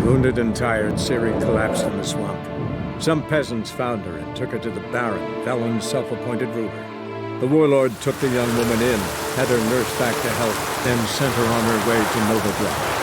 Wounded and tired, Siri collapsed in the swamp. Some peasants found her and took her to the Baron, Velen's self-appointed ruler. The warlord took the young woman in, had her nursed back to health, then sent her on her way to Novigrad.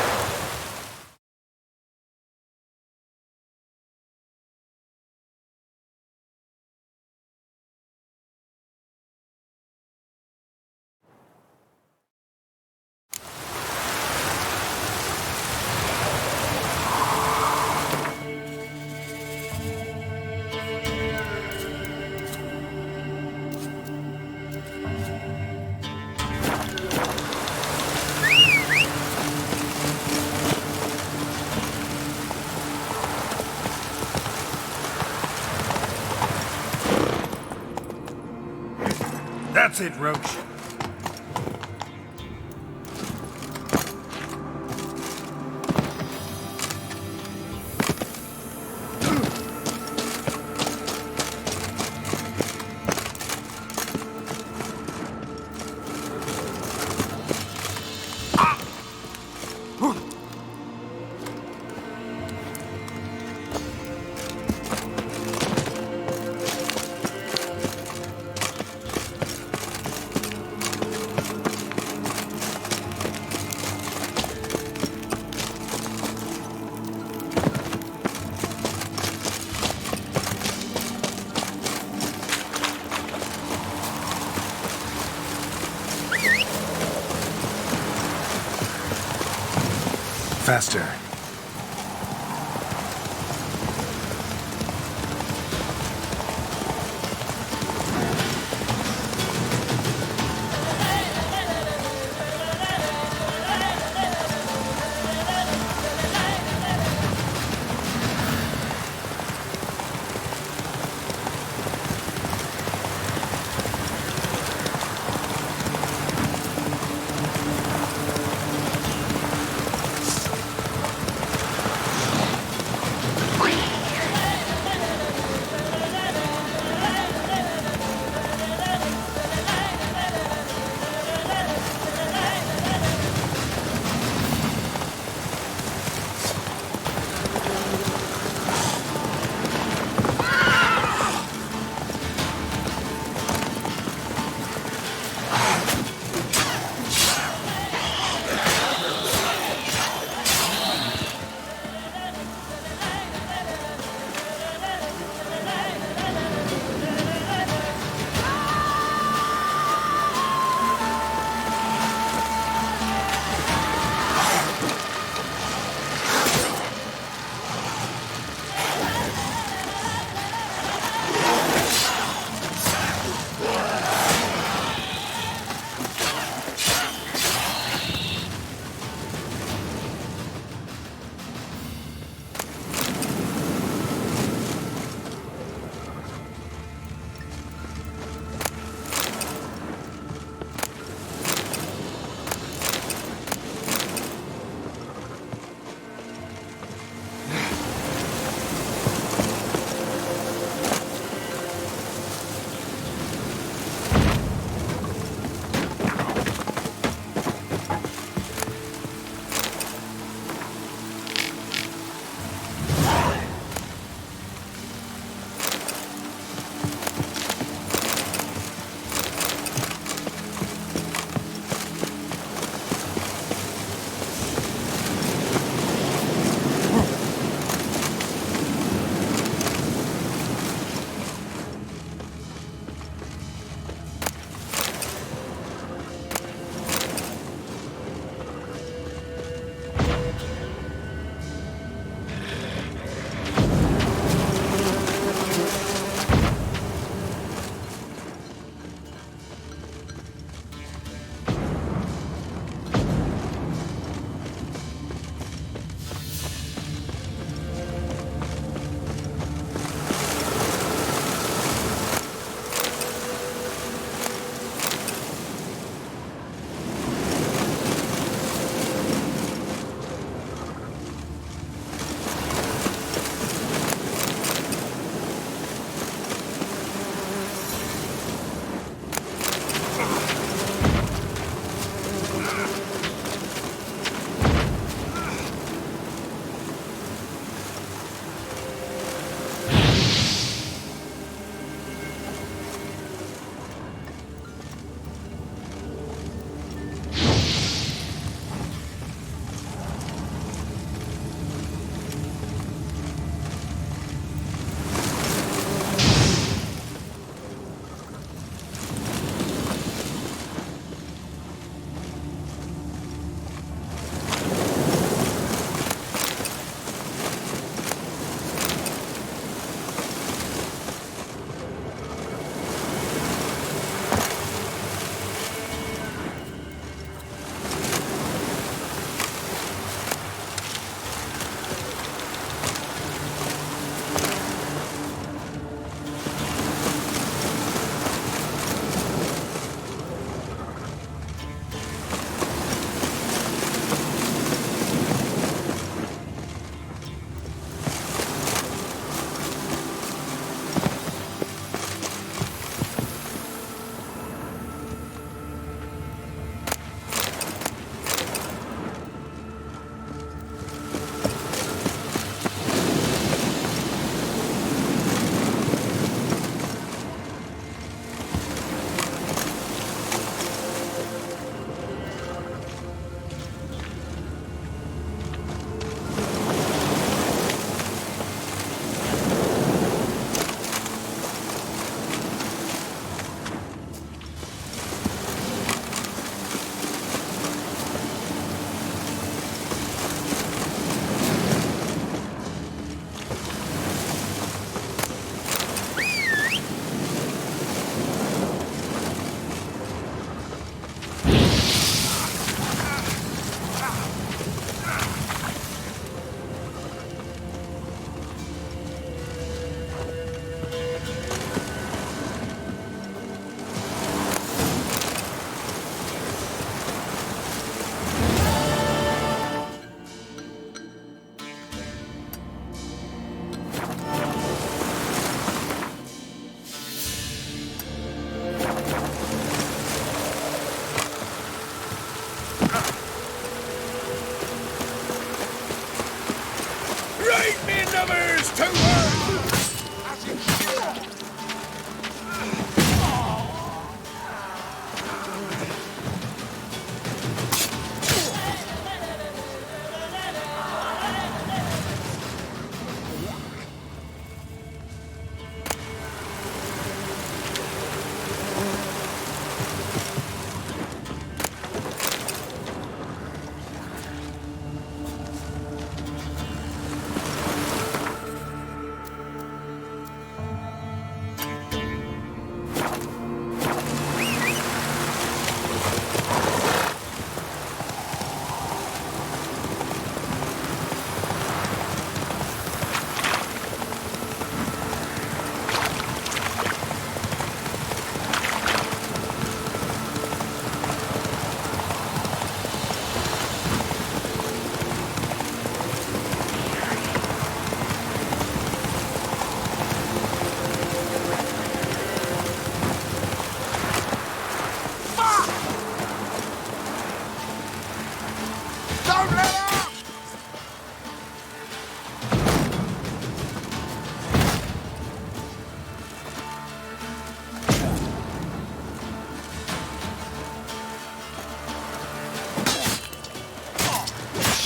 That's it, Roach. Faster.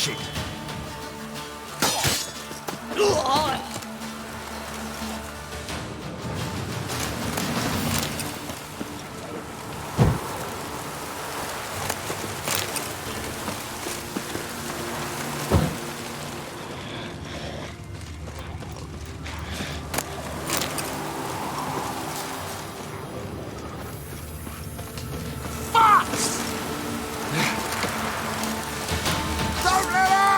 shit. Don't let up!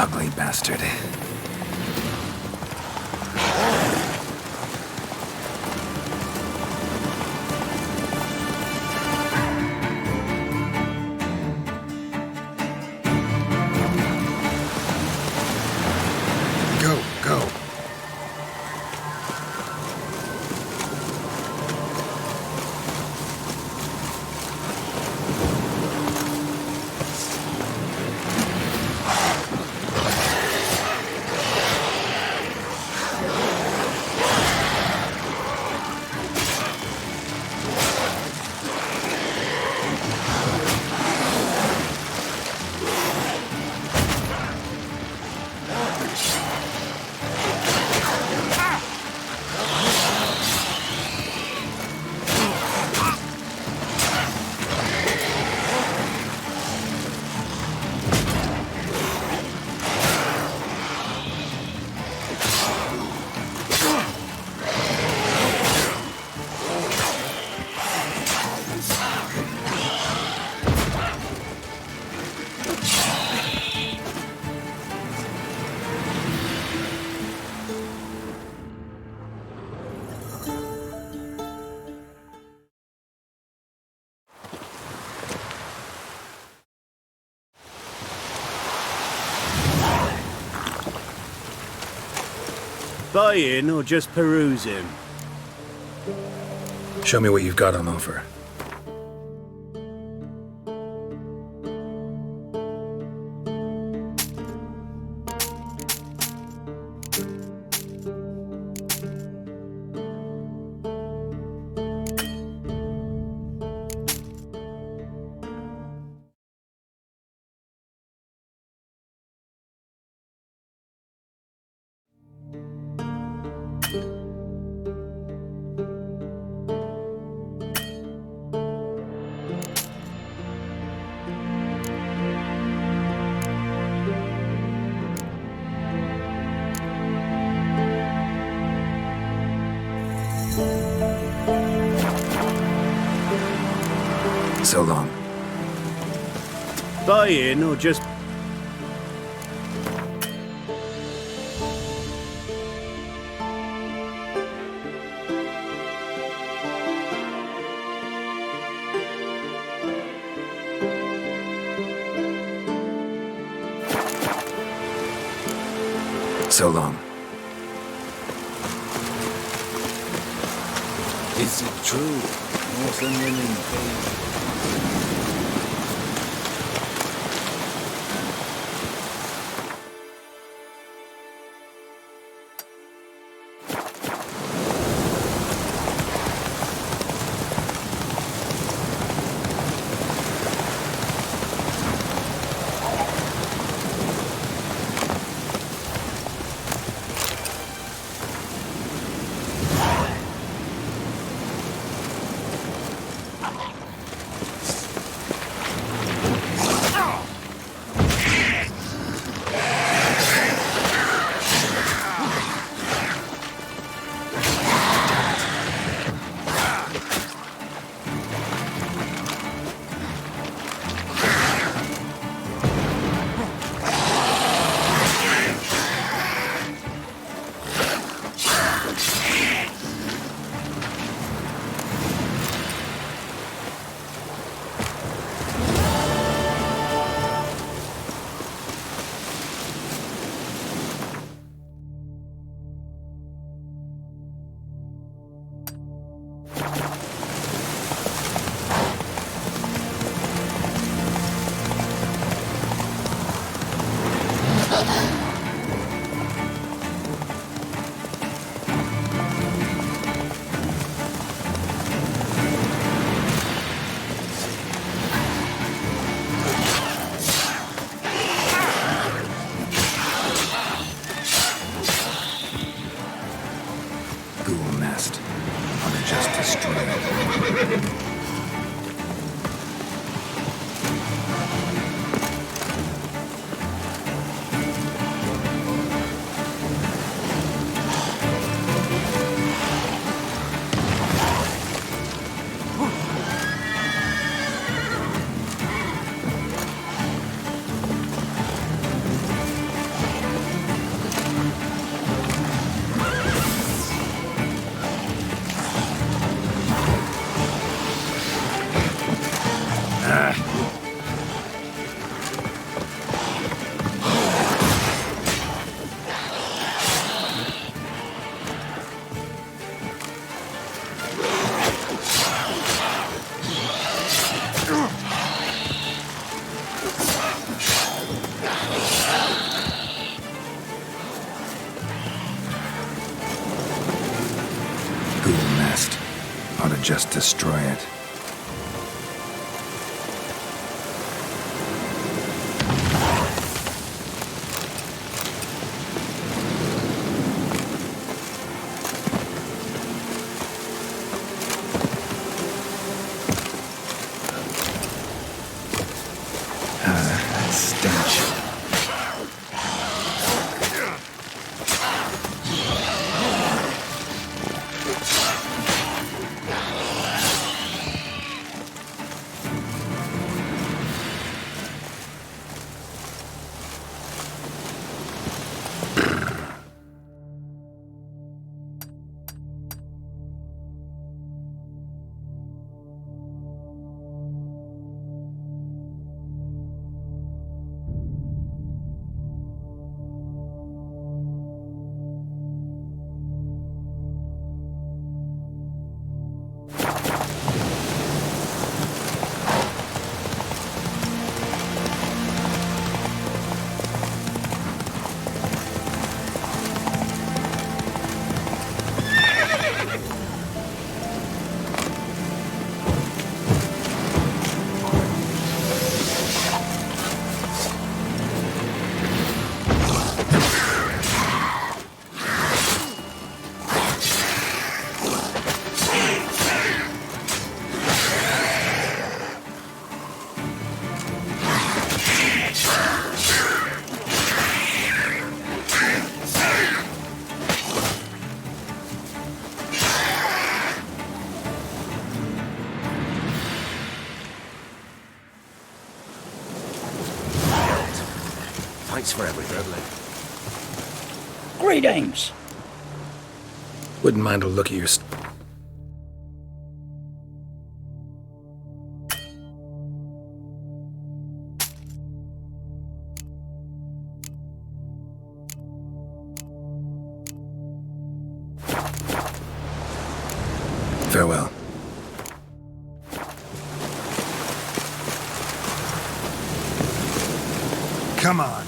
Ugly bastard. Go, go. Buy-in or just perusing? Show me what you've got on offer. So long. Buy-in or just... So long. Is it true? Northern women pay. Ghoul nest. On a just destroyed. just destroy it. Stench. Thanks for everything. Greetings. Wouldn't mind a look at your... Farewell. Come on.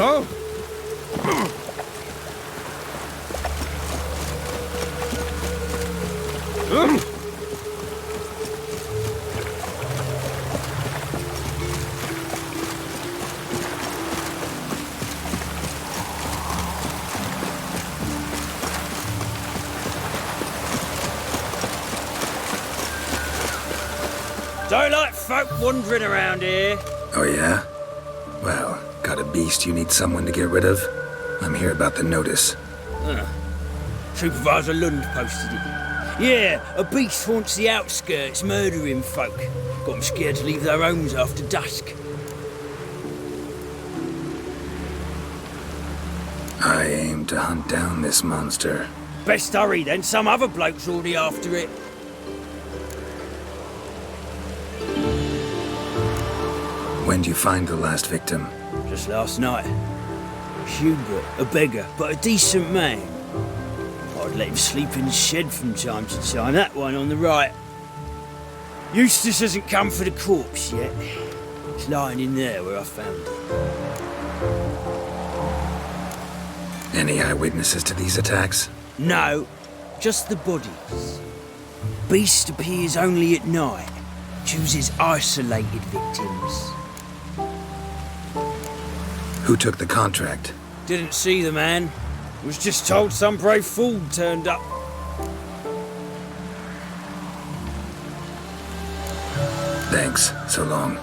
Oh! Don't like folk wandering around here. Oh yeah? Well, got a beast you need someone to get rid of? I'm here about the notice. Supervisor Lund posted it. Yeah, a beast haunts the outskirts, murdering folk. Got them scared to leave their homes after dusk. I aim to hunt down this monster. Best hurry then, some other bloke's already after it. When do you find the last victim? Just last night. Hubert, a beggar, but a decent man. I'd let him sleep in the shed from time to time, that one on the right. Eustace hasn't come for the corpse yet. It's lying in there where I found it. Any eyewitnesses to these attacks? No, just the bodies. Beast appears only at night. Chooses isolated victims. Who took the contract? Didn't see the man. Was just told some brave fool turned up. Thanks. So long.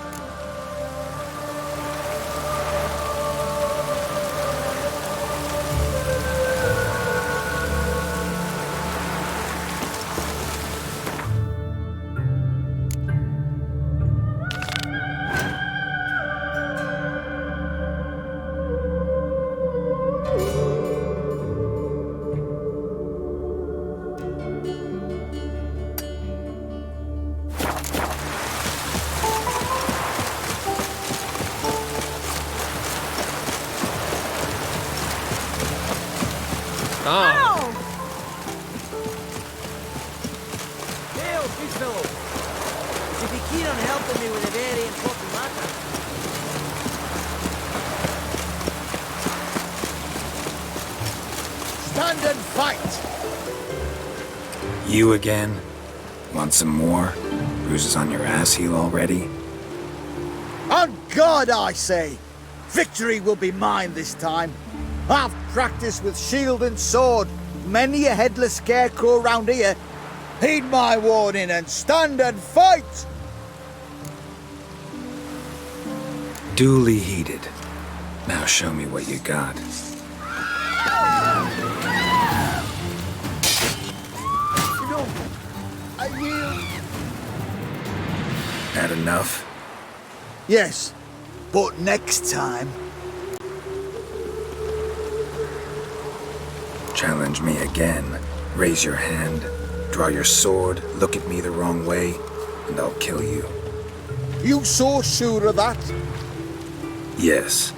Hail, big fellow. You'd be keen on helping me with a very important matter. Stand and fight! You again? Want some more? Bruises on your ass heel already? On God, I say! Victory will be mine this time. I've practiced with shield and sword. Many a headless scarecrow round here. Heed my warning and stand and fight! Duly heeded. Now show me what you got. No, I yield. Had enough? Yes, but next time. Challenge me again. Raise your hand, draw your sword, look at me the wrong way, and I'll kill you. You so sure of that? Yes.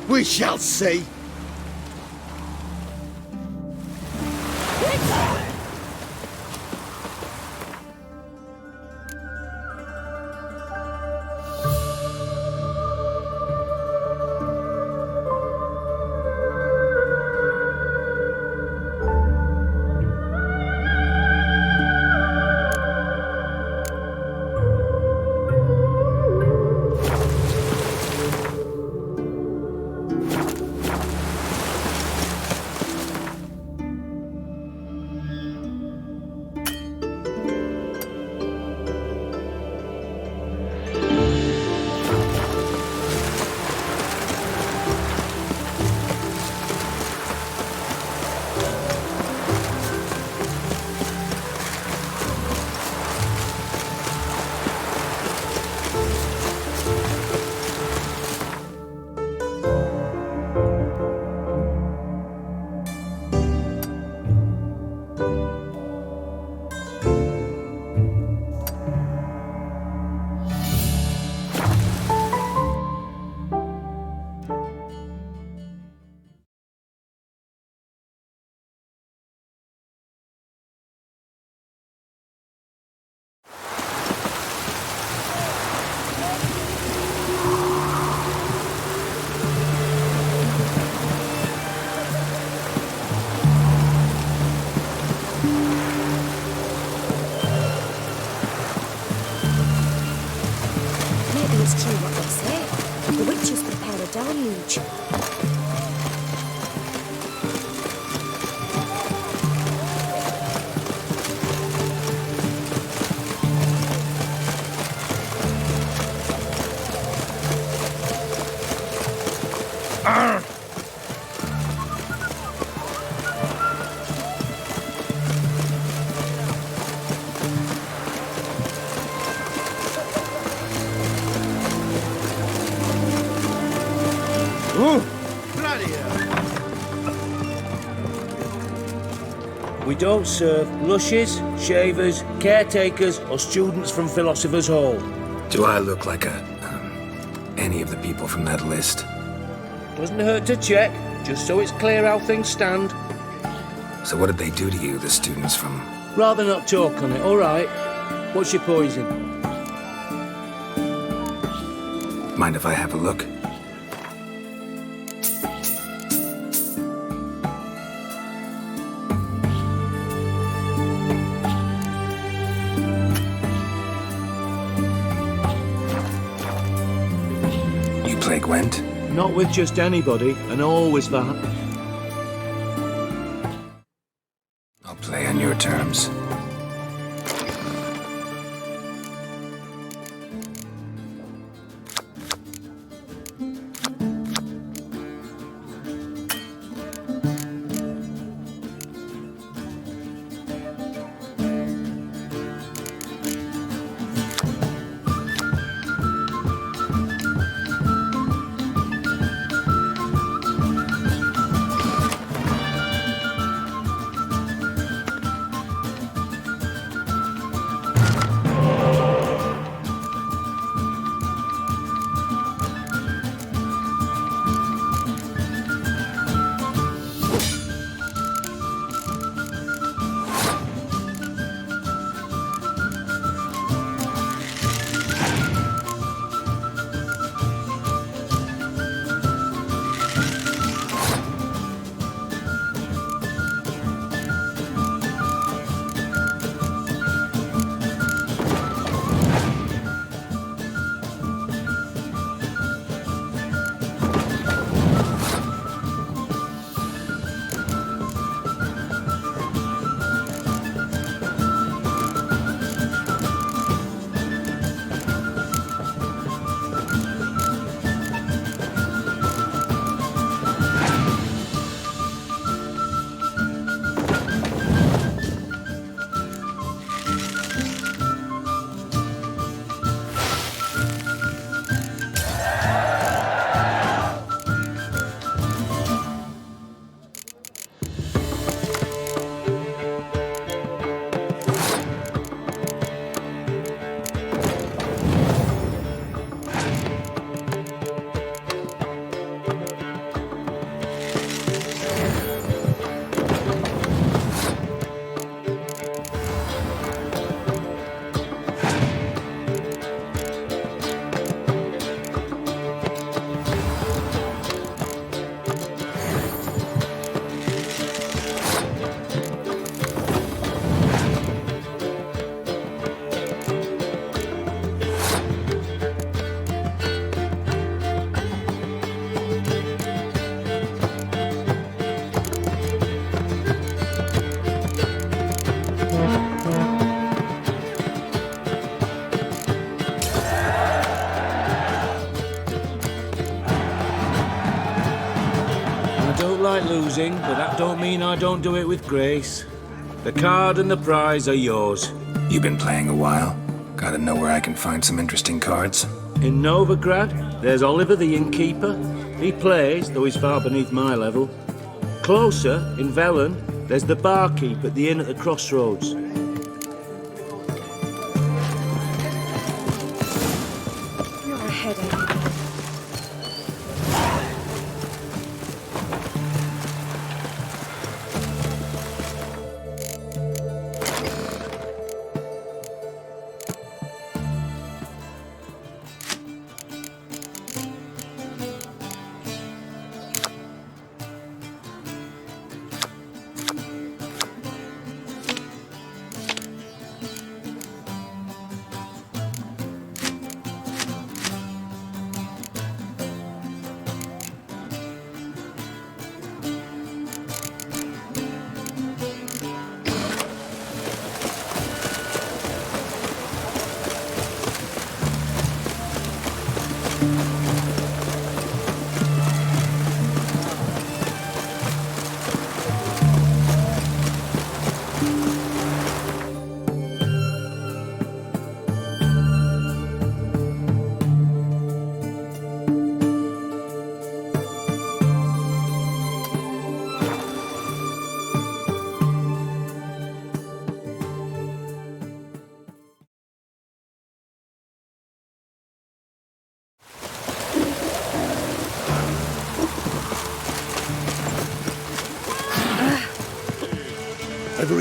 We shall see. Maybe it's true what they say. The witches prepare a deluge. Bloody hell. We don't serve lushes, shavers, caretakers, or students from Philosopher's Hall. Do I look like any of the people from that list? Doesn't hurt to check, just so it's clear how things stand. So what did they do to you, the students from... Rather not talk on it, all right? What's your poison? Mind if I have a look? You play Gwent? Not with just anybody, and always that. I'll play on your terms. Like losing, but that don't mean I don't do it with grace. The card and the prize are yours. You've been playing a while. Gotta know where I can find some interesting cards. In Novigrad, there's Oliver the innkeeper. He plays, though he's far beneath my level. Closer, in Velen, there's the barkeep at the inn at the crossroads. You're a headache.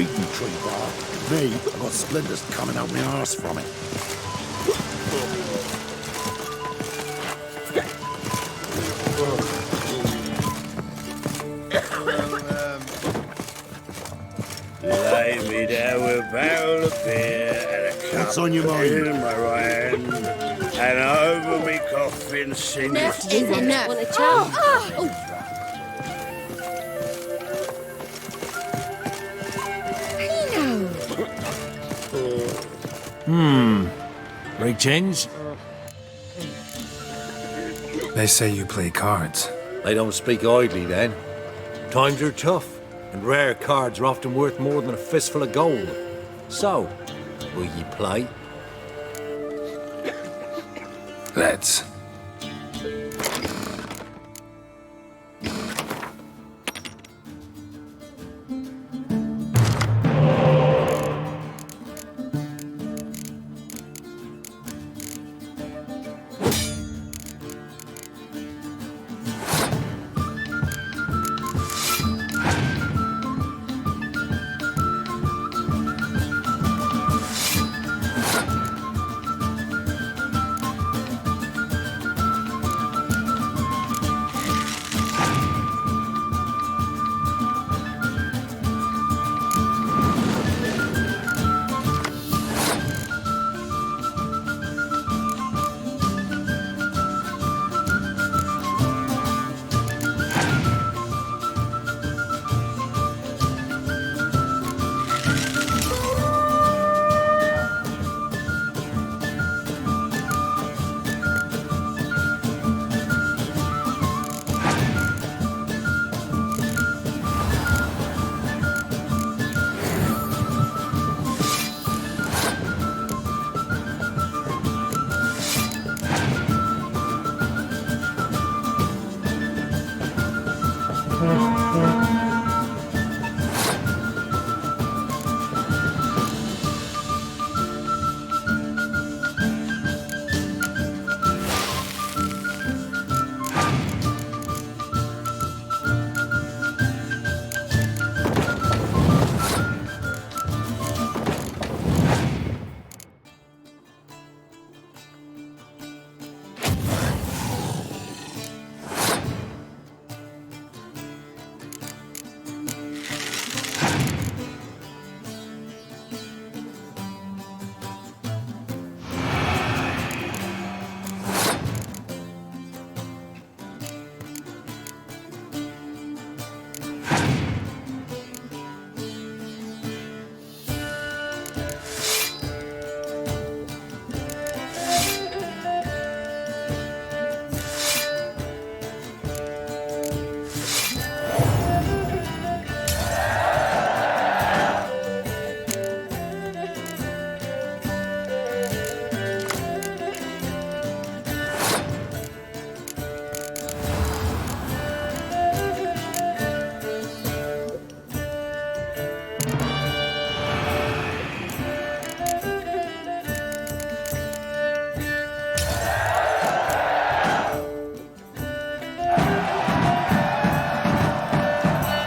eaten tree bark. Me, I've got splinters coming out my arse from it. Lay me down with a barrel of beer and a cup What's on your mind? in my right hand, and over me coffin sing Enough is enough. Want a chance? Break change? They say you play cards. They don't speak idly then. Times are tough, and rare cards are often worth more than a fistful of gold. So, will ye play? Let's.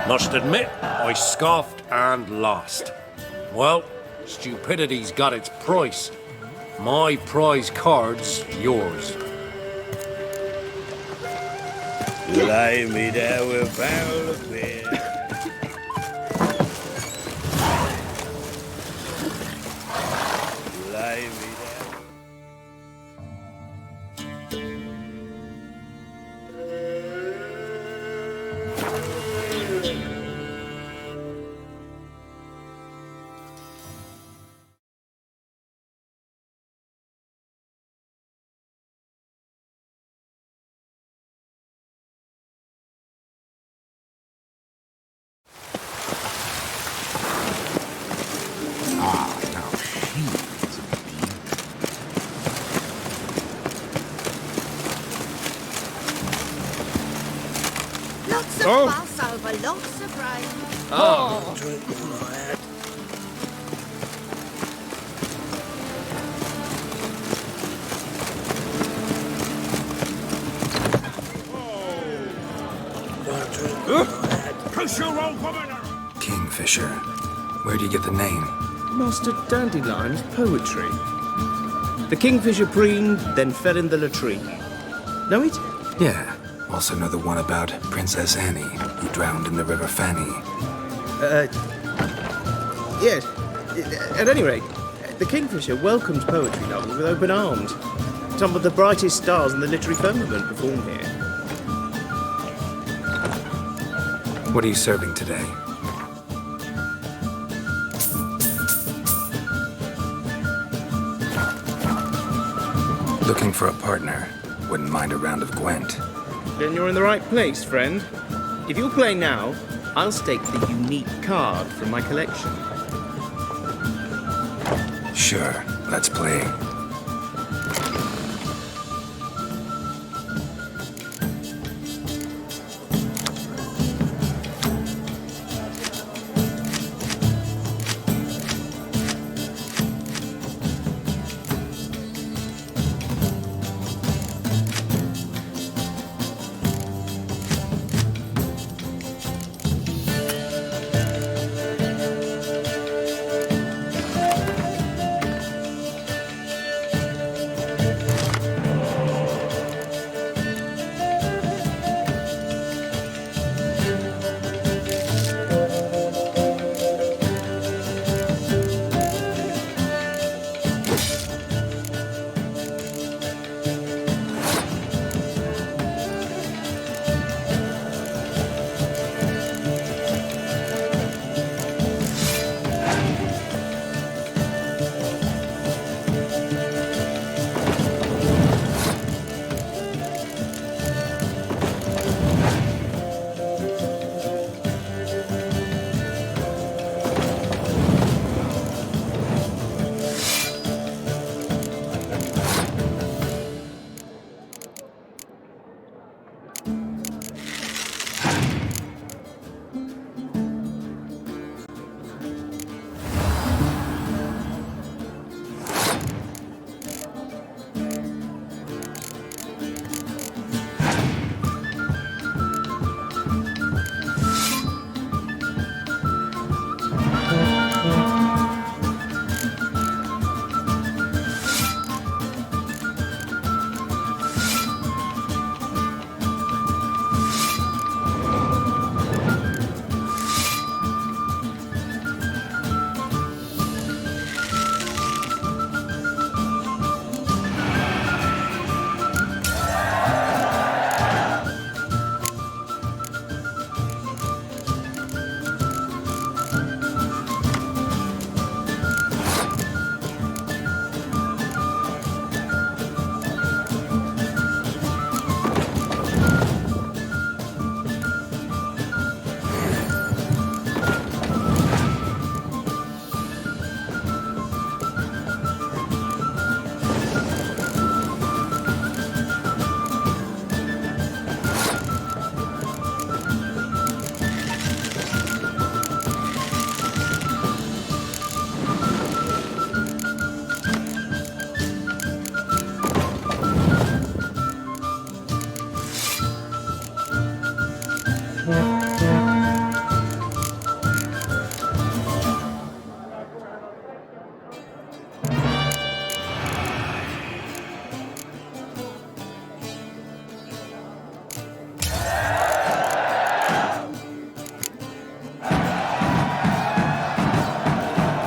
Must admit, I scoffed and lost. Well, stupidity's got its price. My prize card's yours. Lay me down with a barrel of beer. Lay me down. Lots of fuss over lots of rain. Drink all I had. Push your rope, Commander! Kingfisher. Where'd you get the name? Master Dandelion's poetry. The kingfisher preened, then fell in the latrine. Know it? Yeah. Also know the one about Princess Annie, who drowned in the River Fanny. Yes. At any rate, the Kingfisher welcomed poetry lovers with open arms. Some of the brightest stars in the literary firmament perform here. What are you serving today? Looking for a partner. Wouldn't mind a round of Gwent. Then you're in the right place, friend. If you'll play now, I'll stake the unique card from my collection. Sure, let's play.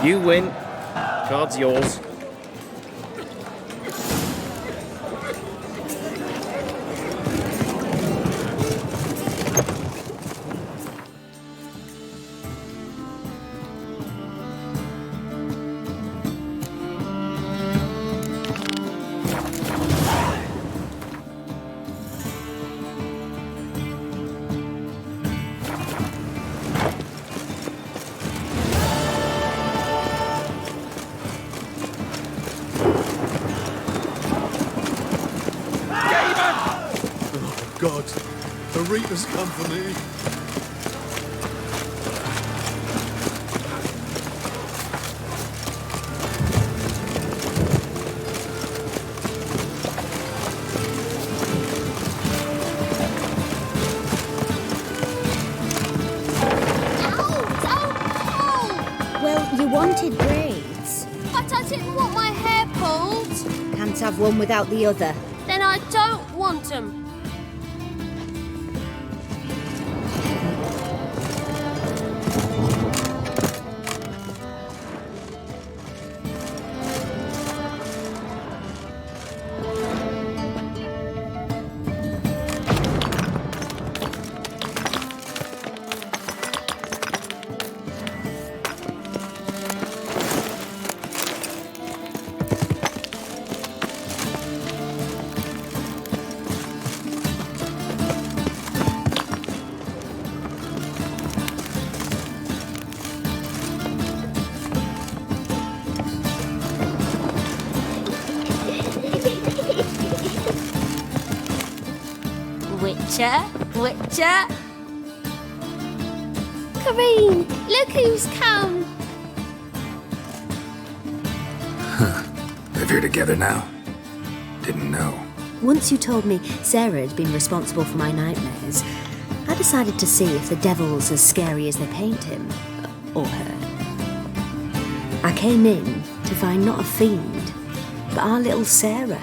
You win. Card's yours. God, the Reaper's come for me. Well wanted braids. But I didn't want my hair pulled. Can't have one without the other. Then I don't want them. Witcher. Kareen, look who's come. Live here together now? Didn't know. Once you told me Sarah had been responsible for my nightmares, I decided to see if the devil's as scary as they paint him. Or her. I came in to find not a fiend, but our little Sarah.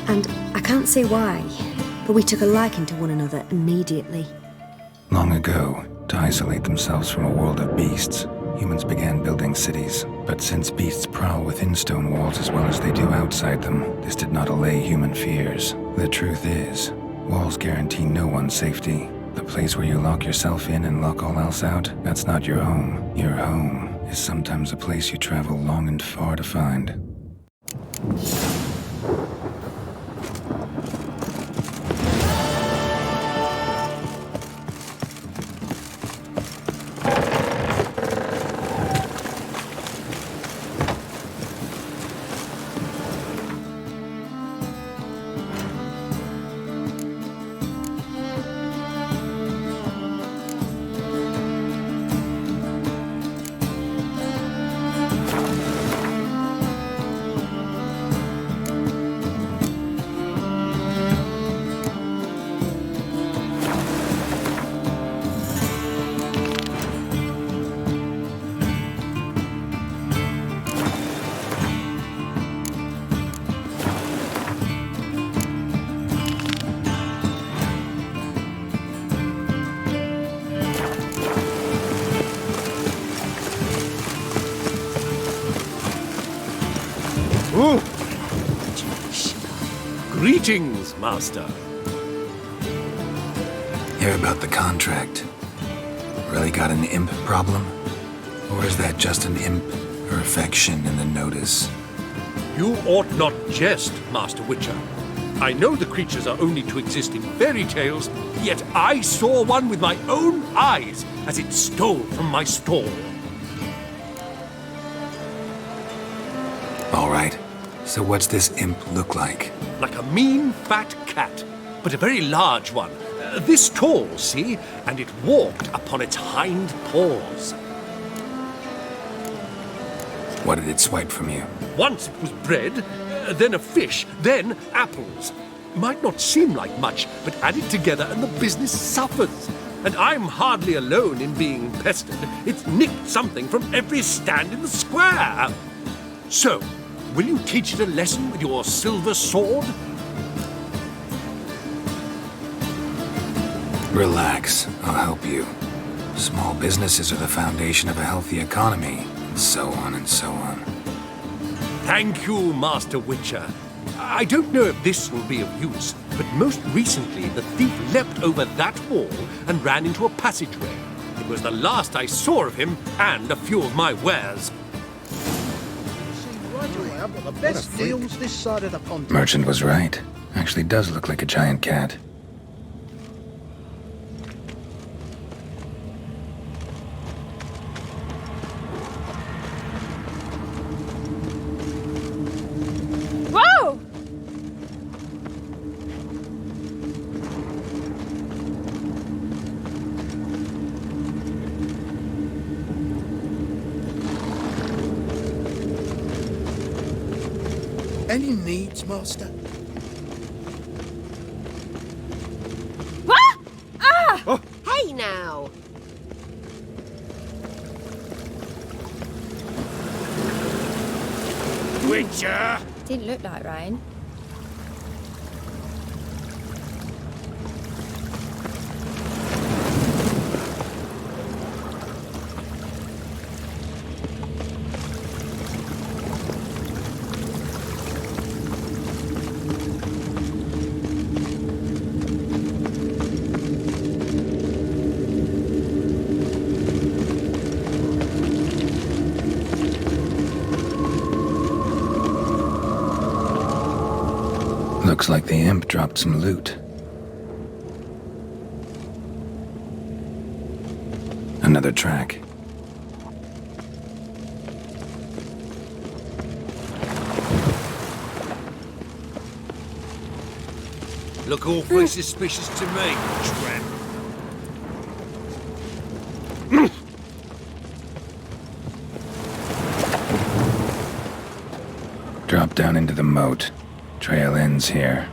And I can't say why, but we took a liking to one another immediately. Long ago, to isolate themselves from a world of beasts, humans began building cities. But since beasts prowl within stone walls as well as they do outside them, this did not allay human fears. The truth is, walls guarantee no one's safety. The place where you lock yourself in and lock all else out, that's not your home. Your home is sometimes a place you travel long and far to find. Ooh. Greetings, Master. Hear about the contract? Really got an imp problem? Or is that just an imp perfection in the notice? You ought not jest, Master Witcher. I know the creatures are only to exist in fairy tales, yet I saw one with my own eyes as it stole from my stall. All right. So what's this imp look like? Like a mean, fat cat, but a very large one. This tall, see? And it walked upon its hind paws. What did it swipe from you? Once it was bread, then a fish, then apples. Might not seem like much, but added together and the business suffers. And I'm hardly alone in being pestered. It's nicked something from every stand in the square. So, will you teach it a lesson with your silver sword? Relax, I'll help you. Small businesses are the foundation of a healthy economy, and so on and so on. Thank you, Master Witcher. I don't know if this will be of use, but most recently the thief leapt over that wall and ran into a passageway. It was the last I saw of him and a few of my wares. I've got the best deals this side of the pond. Merchant was right. Actually does look like a giant cat. Whoa! Any needs, Master? What? Ah! Hey now! Witcher! Didn't look like rain. Looks like the imp dropped some loot. Another track. Look awfully suspicious to me, tramp. Drop down into the moat. Trail ends here.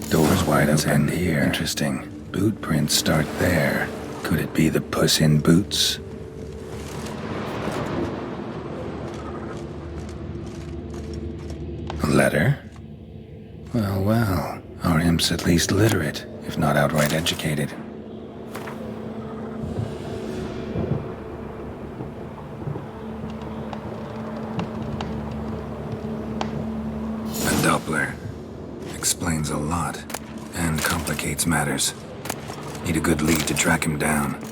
Doors wide open here. Interesting. Boot prints start there. Could it be the Puss in Boots? A letter? Well, well. Our imp's at least literate, if not outright educated. A Doppler. Explains a lot, and complicates matters. Need a good lead to track him down.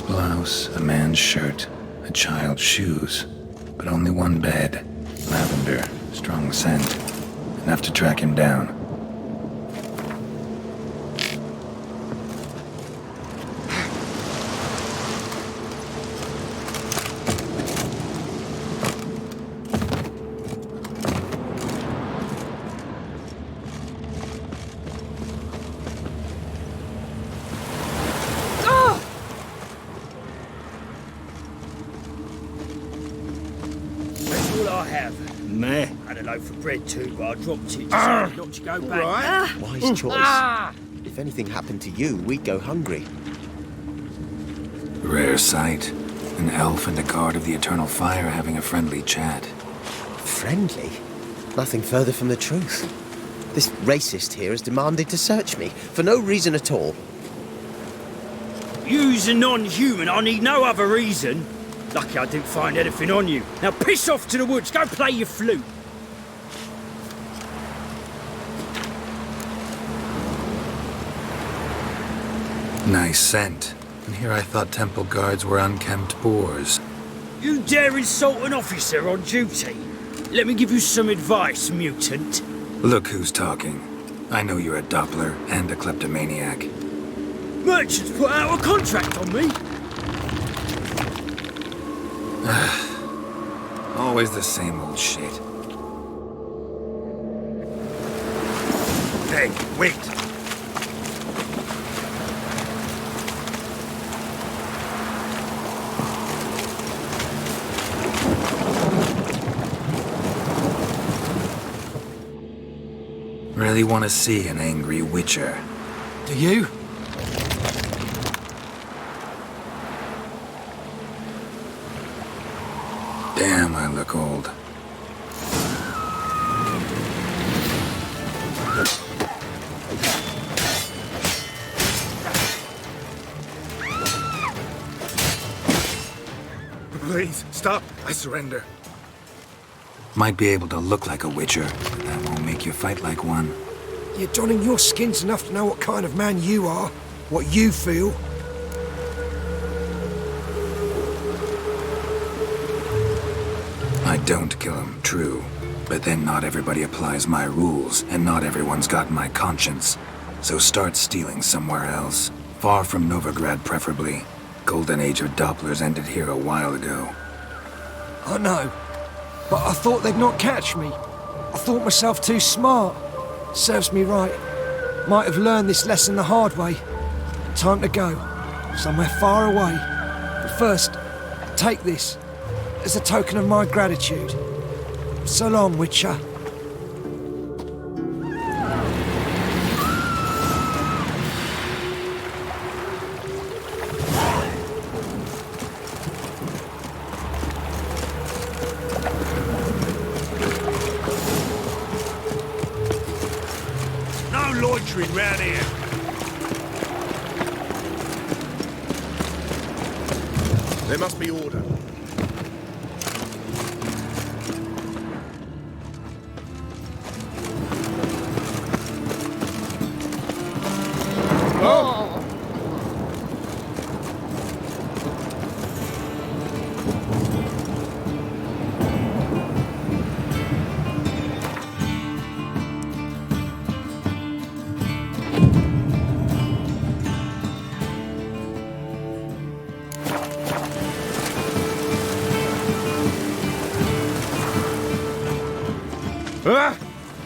Blouse, a man's shirt, a child's shoes, but only one bed. Lavender, strong scent, enough to track him down. Meh. Had a loaf of bread too, but I dropped it. Not to go back. Right. Wise choice. If anything happened to you, we'd go hungry. Rare sight. An elf and a guard of the Eternal Fire having a friendly chat. Friendly? Nothing further from the truth. This racist here has demanded to search me, for no reason at all. You's a non-human. I need no other reason. Lucky I didn't find anything on you. Now piss off to the woods. Go play your flute. Nice scent. And here I thought temple guards were unkempt boors. You dare insult an officer on duty? Let me give you some advice, mutant. Look who's talking. I know you're a Doppler and a kleptomaniac. Merchants put out a contract on me. Always the same old shit. Hey, wait! Really want to see an angry witcher. Do you? Damn, I look old. Please, stop. I surrender. Might be able to look like a witcher, but that won't make you fight like one. You're donning your skins enough to know what kind of man you are, what you feel. I don't kill him, true. But then not everybody applies my rules, and not everyone's got my conscience. So start stealing somewhere else. Far from Novigrad, preferably. Golden age of Dopplers ended here a while ago. I know. but I thought they'd not catch me. I thought myself too smart. Serves me right. Might have learned this lesson the hard way. Time to go. Somewhere far away. But first, take this as a token of my gratitude. So long, Witcher. No loitering round here. There must be order.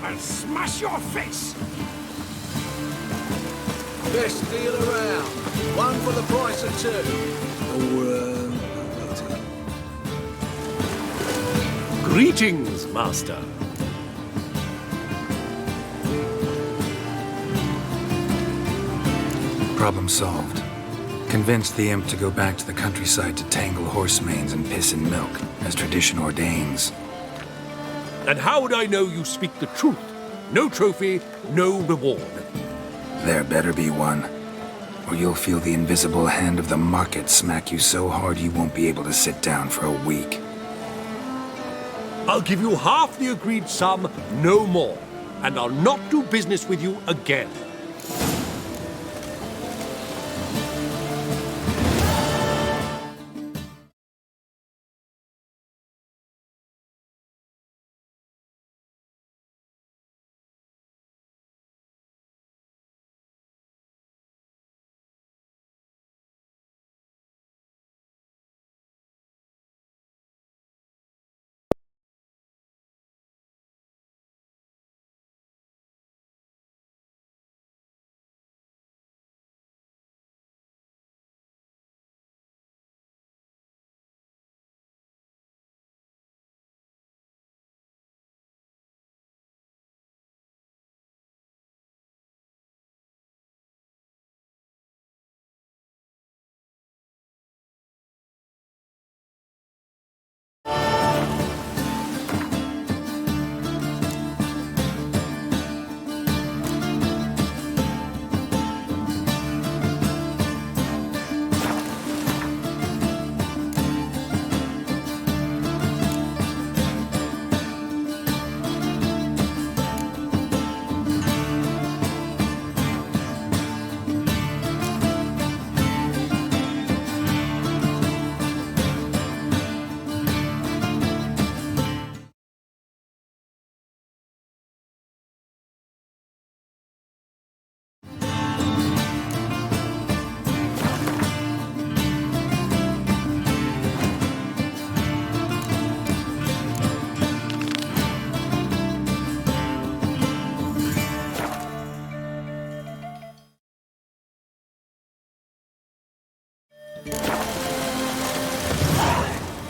I'll smash your face! Best deal around. One for the price of two. Greetings, Master. Problem solved. Convinced the imp to go back to the countryside to tangle horse manes and piss in milk, as tradition ordains. And how would I know you speak the truth? No trophy, no reward. There better be one, or you'll feel the invisible hand of the market smack you so hard you won't be able to sit down for a week. I'll give you half the agreed sum, no more. And I'll not do business with you again.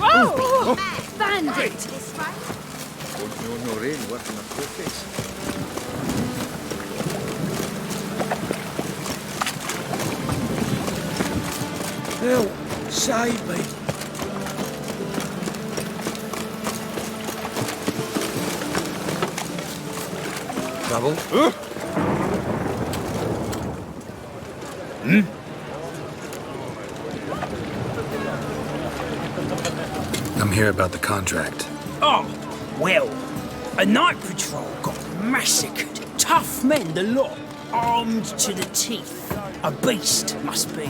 Whoa! Bandit! Don't know no rain working a focus. Help! Save me! Trouble? I'm here about the contract. Oh, well, a night patrol got massacred. Tough men, the lot, armed to the teeth. A beast, must be.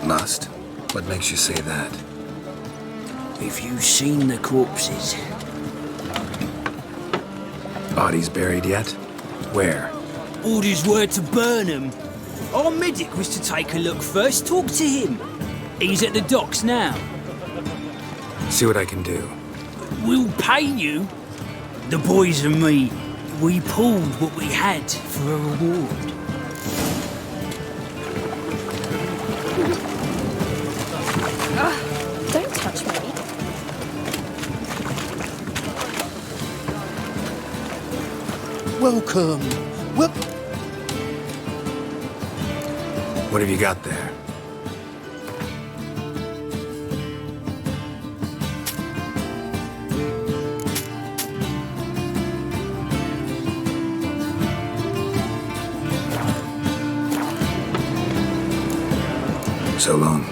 Must? What makes you say that? Have you seen the corpses? Bodies buried yet? Where? Orders were to burn them. Our medic was to take a look first, talk to him. He's at the docks now. See what I can do. we'll pay you. The boys and me, we pulled what we had for a reward. Don't touch me. Welcome. What have you got there? So long.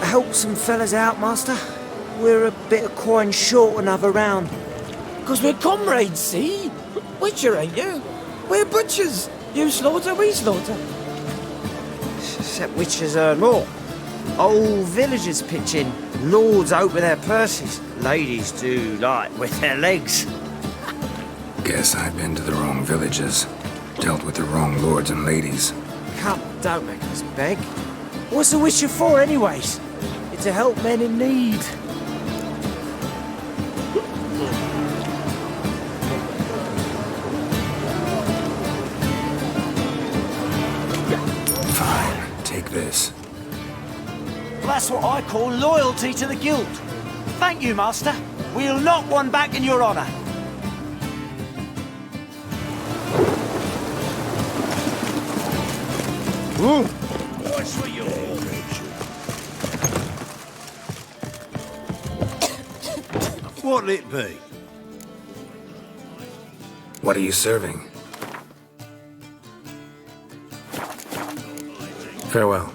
Help some fellas out, master. We're a bit of coin short another round. 'Cause we're comrades, see? Witcher, ain't you? We're butchers. You slaughter, we slaughter. Except witchers earn more. Old villagers pitch in. Lords open their purses. Ladies do like with their legs. Guess I've been to the wrong villages. Dealt with the wrong lords and ladies. Come, don't make us beg. What's a witcher for, anyways? It's to help men in need. Fine, take this. Well, that's what I call loyalty to the guild. Thank you, master. We'll knock one back in your honour. What's for you? What'll it be? What are you serving? Farewell.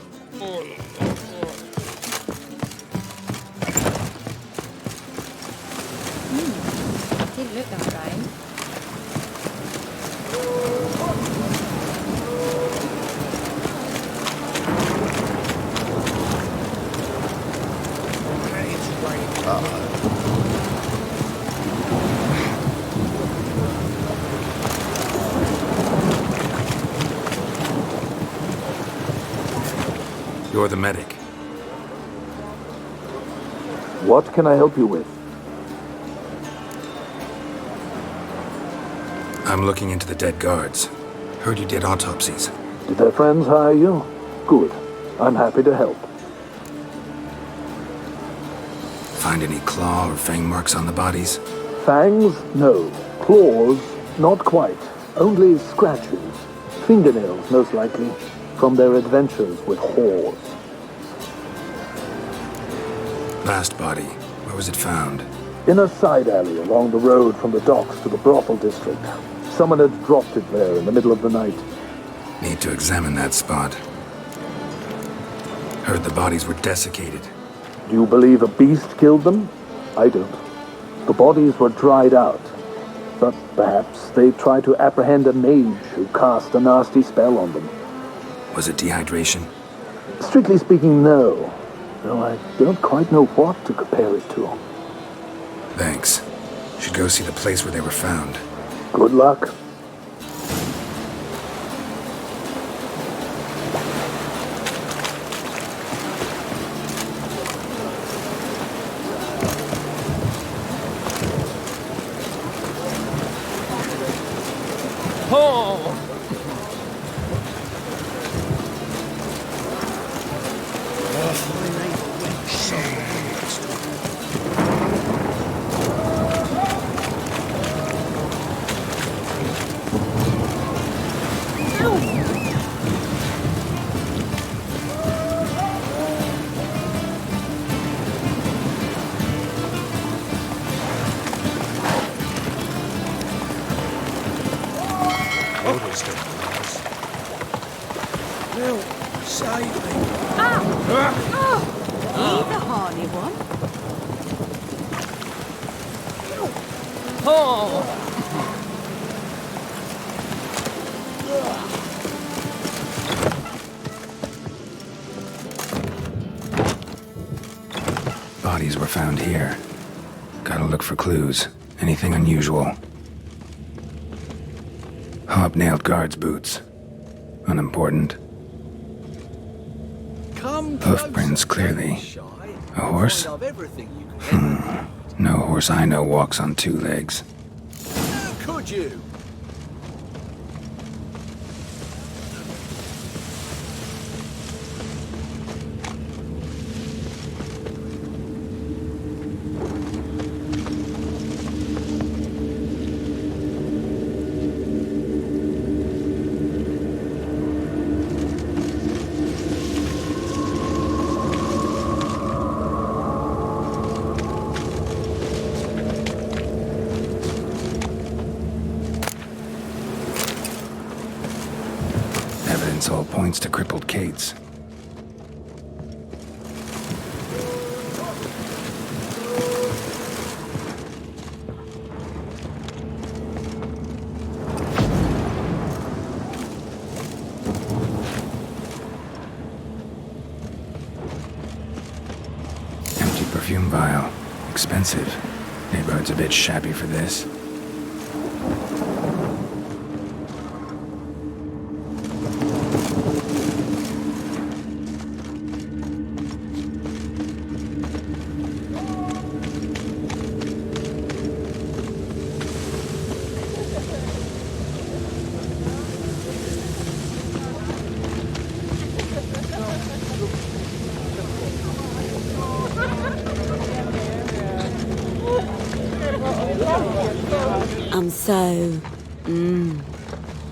Didn't look that right. You're the medic. What can I help you with? I'm looking into the dead guards. Heard you did autopsies. Did their friends hire you? Good. I'm happy to help. Find any claw or fang marks on the bodies? Fangs? No. Claws? Not quite. Only scratches. Fingernails, most likely. From their adventures with whores. Last body. Where was it found? In a side alley along the road from the docks to the brothel district. Someone had dropped it there in the middle of the night. Need to examine that spot. Heard the bodies were desiccated. Do you believe a beast killed them? I don't. The bodies were dried out. But perhaps they tried to apprehend a mage who cast a nasty spell on them. Was it dehydration? Strictly speaking, no. Though I don't quite know what to compare it to. Thanks. Should go see the place where they were found. Good luck. Save me. He's a hardy one. Bodies were found here. Gotta look for clues. Anything unusual. Hobnailed guard's boots. Unimportant. Hoof prints, clearly. A horse? No horse I know walks on two legs. How could you? Evidence all points to crippled Kate's. Empty perfume vial. Expensive. Neighborhood's a bit shabby for this. I'm so...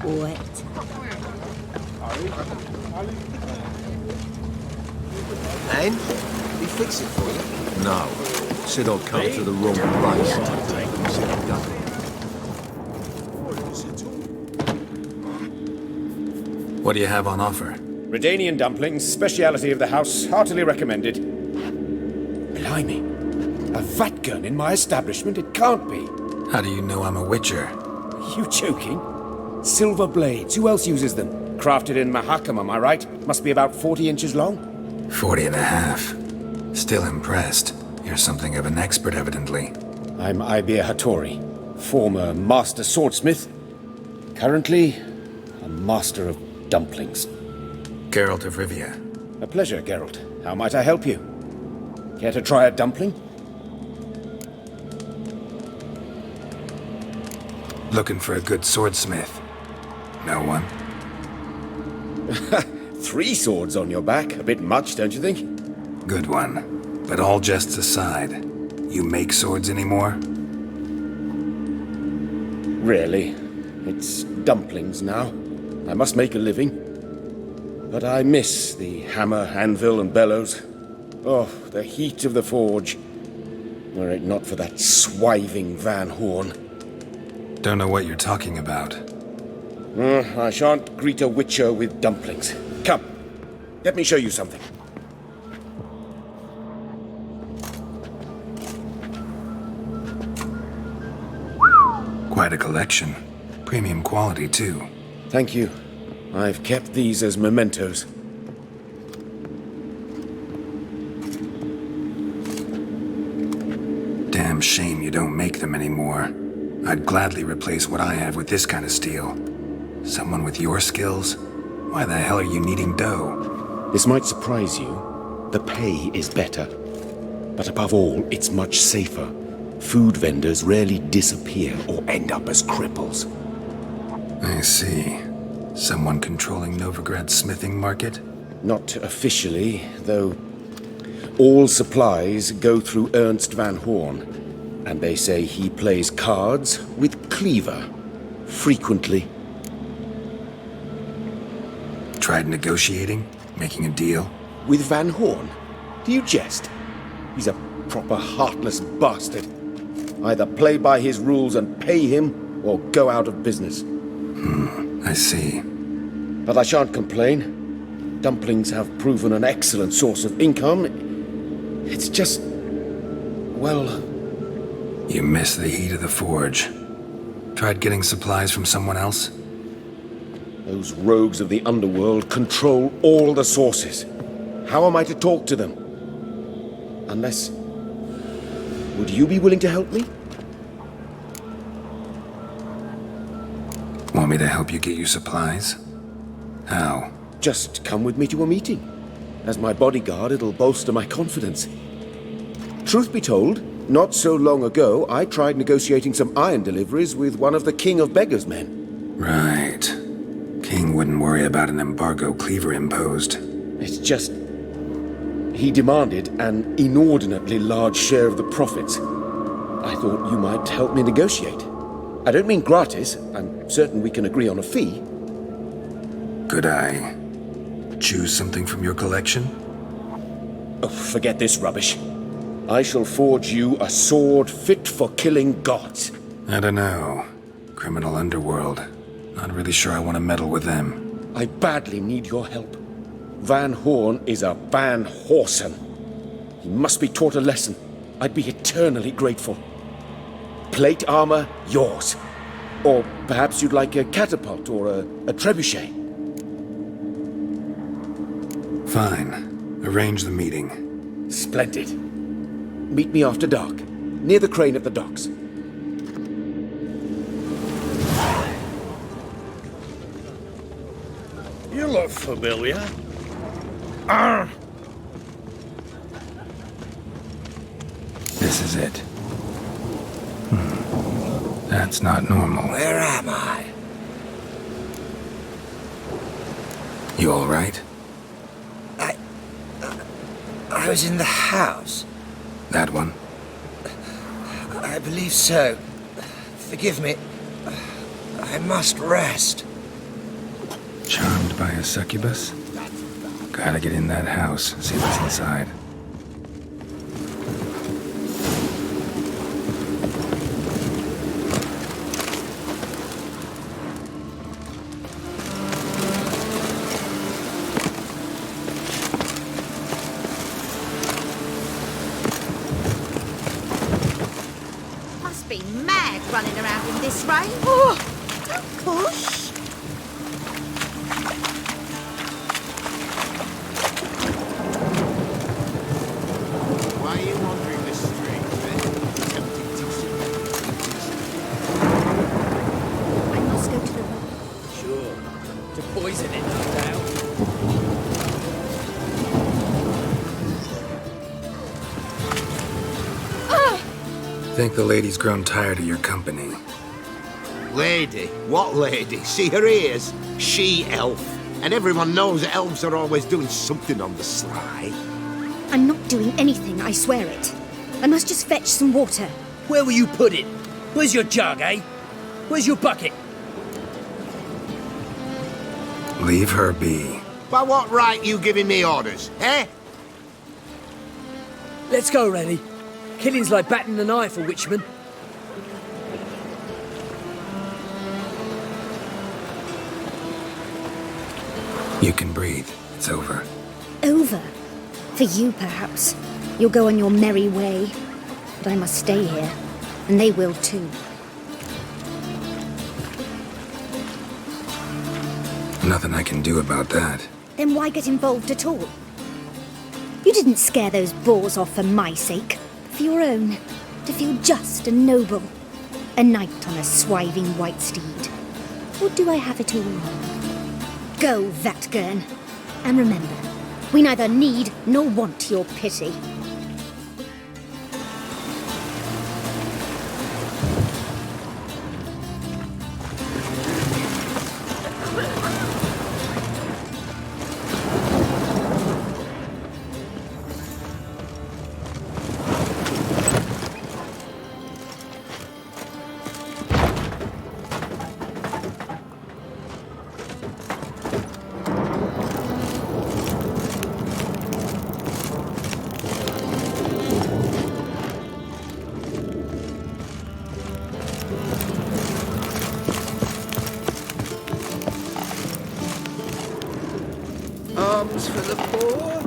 wet. Man, we fix it for you. No. Said I'd come to the wrong place. What do you have on offer? Redanian dumplings, speciality of the house, heartily recommended. Blimey. A vat gun in my establishment? It can't be. How do you know I'm a witcher? Are you joking? Silver blades. Who else uses them? Crafted in Mahakam, am I right? Must be about 40 inches long? 40 and a half. Still impressed. You're something of an expert, evidently. I'm Ibir Hattori, former master swordsmith. Currently, a master of dumplings. Geralt of Rivia. A pleasure, Geralt. How might I help you? Care to try a dumpling? Looking for a good swordsmith. No one? 3 swords on your back. A bit much, don't you think? Good one. But all jests aside, you make swords anymore? Really. It's dumplings now. I must make a living. But I miss the hammer, anvil, and bellows. Oh, the heat of the forge. Were it not for that swiving Van Horn. Don't know what you're talking about. I shan't greet a witcher with dumplings. Come, let me show you something. Quite a collection. Premium quality, too. Thank you. I've kept these as mementos. Damn shame you don't make them anymore. I'd gladly replace what I have with this kind of steel. Someone with your skills? Why the hell are you needing dough? This might surprise you. The pay is better. But above all, it's much safer. Food vendors rarely disappear or end up as cripples. I see. Someone controlling Novigrad's smithing market? Not officially, though. All supplies go through Ernst Van Horn, and they say he plays cards with Cleaver. Frequently. Tried negotiating? Making a deal? With Van Horn? Do you jest? He's a proper heartless bastard. Either play by his rules and pay him, or go out of business. I see. But I shan't complain. Dumplings have proven an excellent source of income. It's just... well... You miss the heat of the forge. Tried getting supplies from someone else? Those rogues of the underworld control all the sources. How am I to talk to them? Unless... Would you be willing to help me? Want want me to help you get you supplies? How? Just come with me to a meeting. As my bodyguard, it'll bolster my confidence. Truth be told, not so long ago, I tried negotiating some iron deliveries with one of the King of Beggars' men. Right. King wouldn't worry about an embargo Cleaver imposed. It's just... he demanded an inordinately large share of the profits. I thought you might help me negotiate. I don't mean gratis. I'm certain we can agree on a fee. Could I choose something from your collection? Oh, forget this rubbish. I shall forge you a sword fit for killing gods. I don't know. Criminal underworld. Not really sure I want to meddle with them. I badly need your help. Van Horn is a Van Horsen. He must be taught a lesson. I'd be eternally grateful. Plate armor, yours. Or perhaps you'd like a catapult or a trebuchet. Fine. Arrange the meeting. Splendid. Meet me after dark, near the crane at the docks. You look familiar. This is it. That's not normal. Where am I? You all right? I was in the house. That one? I believe so. Forgive me. I must rest. Charmed by a succubus? Gotta get in that house, see what's inside. Must be mad running around in this rain. Oh, don't push. Why are you wandering this street, tempting to I must go to the bar. Sure. To poison it, no doubt. Think the lady's grown tired of your company. Lady? What lady? See her ears? She-elf. And everyone knows elves are always doing something on the sly. I'm not doing anything, I swear it. I must just fetch some water. Where will you put it? Where's your jug, eh? Where's your bucket? Leave her be. By what right you giving me orders, eh? Let's go, Rennie. Killing's like batting an eye for witchmen. You can breathe. It's over. Over? For you, perhaps. You'll go on your merry way. But I must stay here. And they will too. Nothing I can do about that. Then why get involved at all? You didn't scare those boars off for my sake. For your own. To feel just and noble. A knight on a swiving white steed. Or do I have it all wrong? Go, Vatgern. And remember, we neither need nor want your pity. Arms for the poor?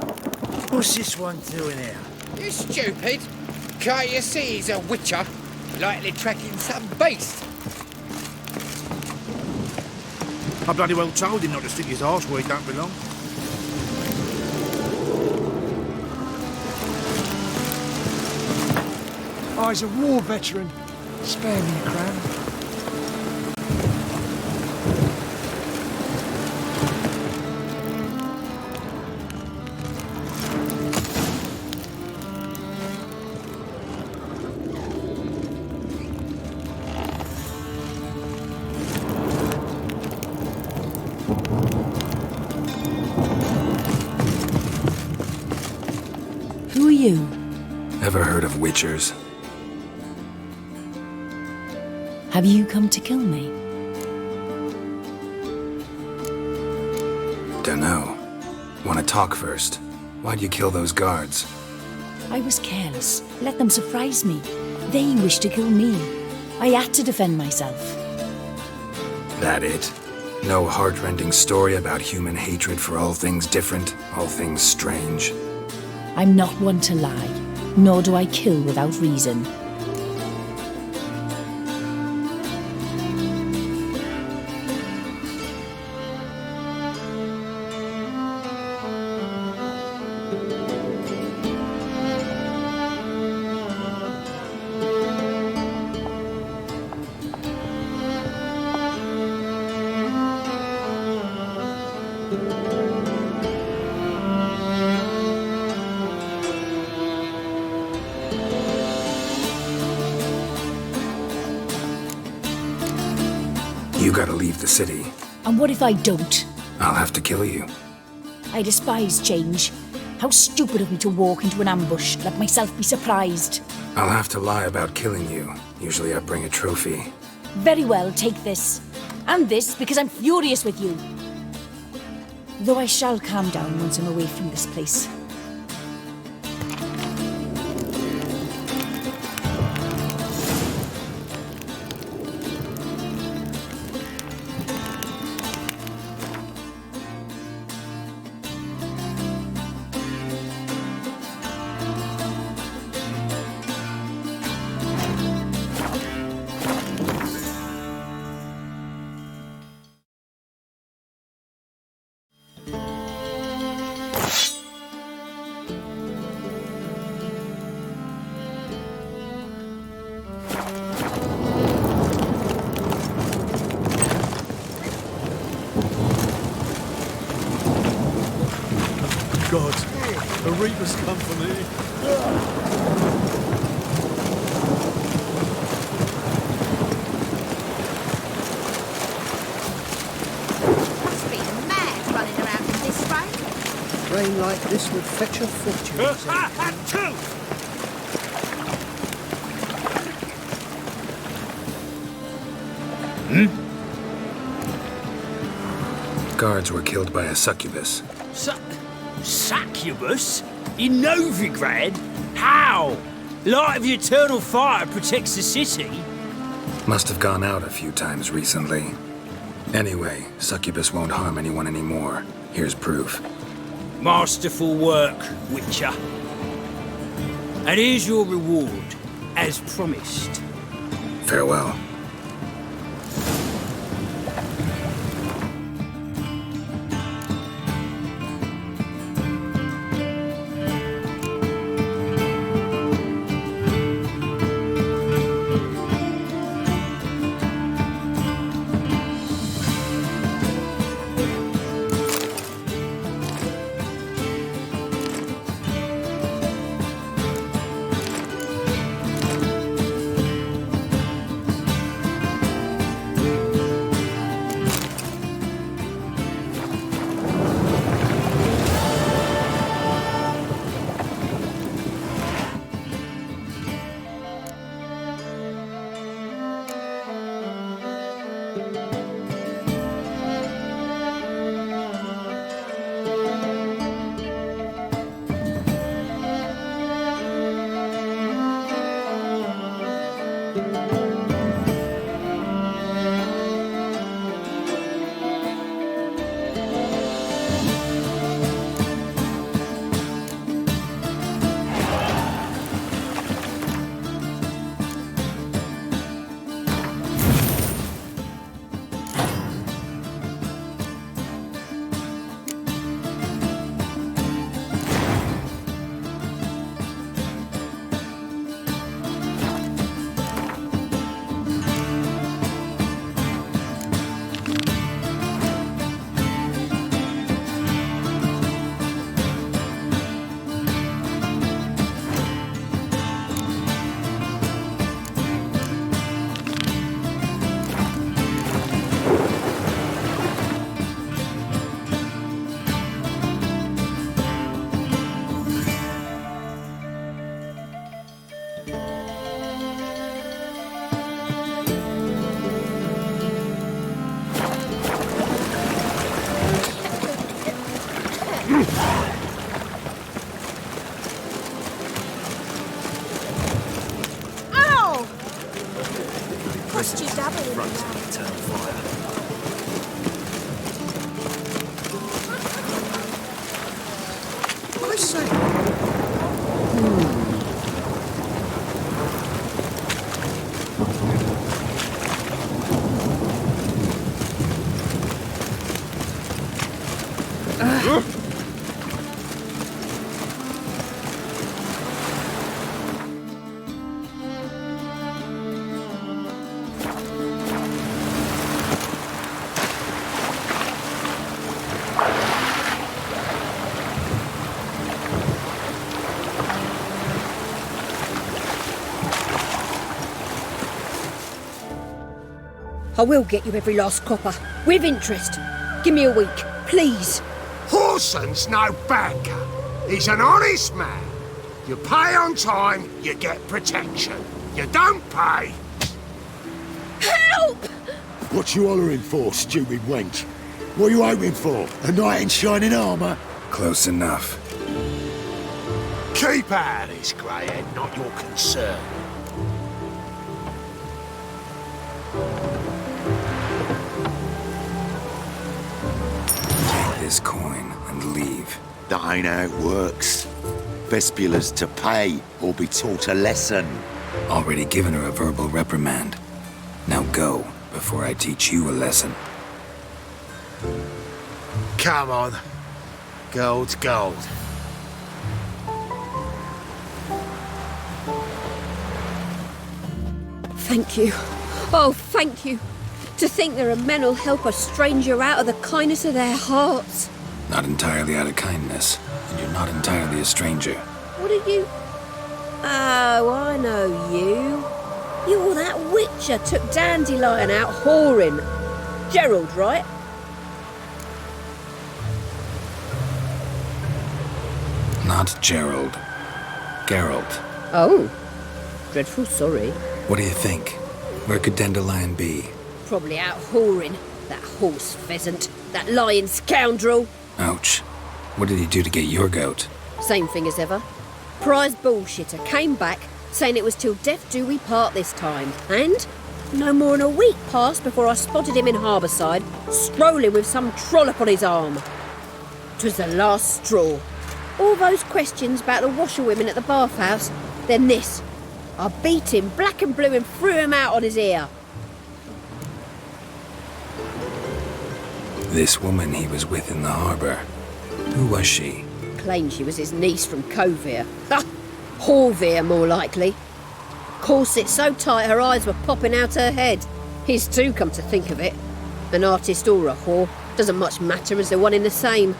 What's this one doing here? You stupid! Can't you see he's a witcher? Likely tracking some beast. I bloody well told him not to stick his arse where he don't belong. Oh, he's a war veteran. Spare me a crown. Who are you? Ever heard of witchers? Have you come to kill me? Dunno. Wanna talk first? Why'd you kill those guards? I was careless. Let them surprise me. They wished to kill me. I had to defend myself. That it? No heart-rending story about human hatred for all things different, all things strange? I'm not one to lie, nor do I kill without reason. You gotta leave the city. And what if I don't? I'll have to kill you. I despise change. How stupid of me to walk into an ambush, let myself be surprised. I'll have to lie about killing you. Usually I bring a trophy. Very well, take this. And this, because I'm furious with you. Though I shall calm down once I'm away from this place. God, a reaper's come for me. Must be mad running around in this rain. Rain like this would fetch a fortune. Guards were killed by a succubus. Succubus? In Novigrad? How? Light of the eternal fire protects the city? Must have gone out a few times recently. Anyway, succubus won't harm anyone anymore. Here's proof. Masterful work, Witcher. And here's your reward, as promised. Farewell. Runs on eternal fire. I say. I will get you every last copper, with interest. Give me a week, please. Horson's no banker. He's an honest man. You pay on time, you get protection. You don't pay. Help! What you hollering for, stupid wench? What are you hoping for? A knight in shining armour? Close enough. Keep out of this, greyhead, not your concern. Take this coin and leave. That ain't how it works. Vespula's to pay or be taught a lesson. Already given her a verbal reprimand. Now go, before I teach you a lesson. Come on. Gold's gold. Thank you. Oh, thank you. To think there are men who'll help a stranger out of the kindness of their hearts. Not entirely out of kindness, and you're not entirely a stranger. What are you? Oh, I know you. You're that witcher took Dandelion out whoring. Gerald, right? Not Gerald. Geralt. Oh. Dreadful sorry. What do you think? Where could Dandelion be? Probably out whoring. That horse pheasant. That lying scoundrel. Ouch. What did he do to get your goat? Same thing as ever. Prize bullshitter came back saying it was till death do we part this time. And no more than a week passed before I spotted him in Harbourside, strolling with some trollop on his arm. 'Twas the last straw. All those questions about the washerwomen at the bathhouse, then this. I beat him black and blue and threw him out on his ear. This woman he was with in the harbour. Who was she? Claimed she was his niece from Kovir. Ha! Horvir, more likely. Corset so tight her eyes were popping out her head. His too, come to think of it. An artist or a whore. Doesn't much matter as they're one in the same.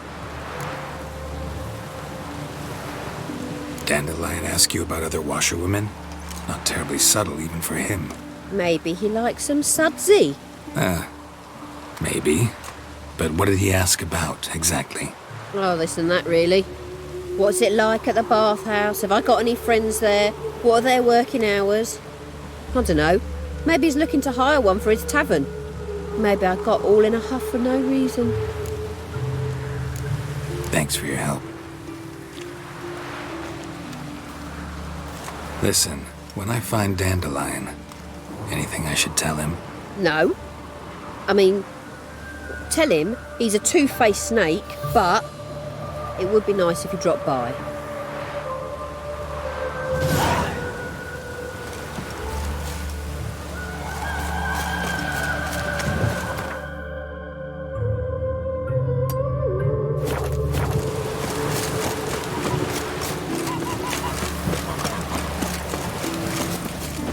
Dandelion ask you about other washerwomen? Not terribly subtle even for him. Maybe he likes some sudsy. Maybe. But what did he ask about, exactly? Oh, this and that, really. What's it like at the bathhouse? Have I got any friends there? What are their working hours? I don't know. Maybe he's looking to hire one for his tavern. Maybe I got all in a huff for no reason. Thanks for your help. Listen, when I find Dandelion, anything I should tell him? No. I mean, tell him he's a two-faced snake, but it would be nice if he dropped by.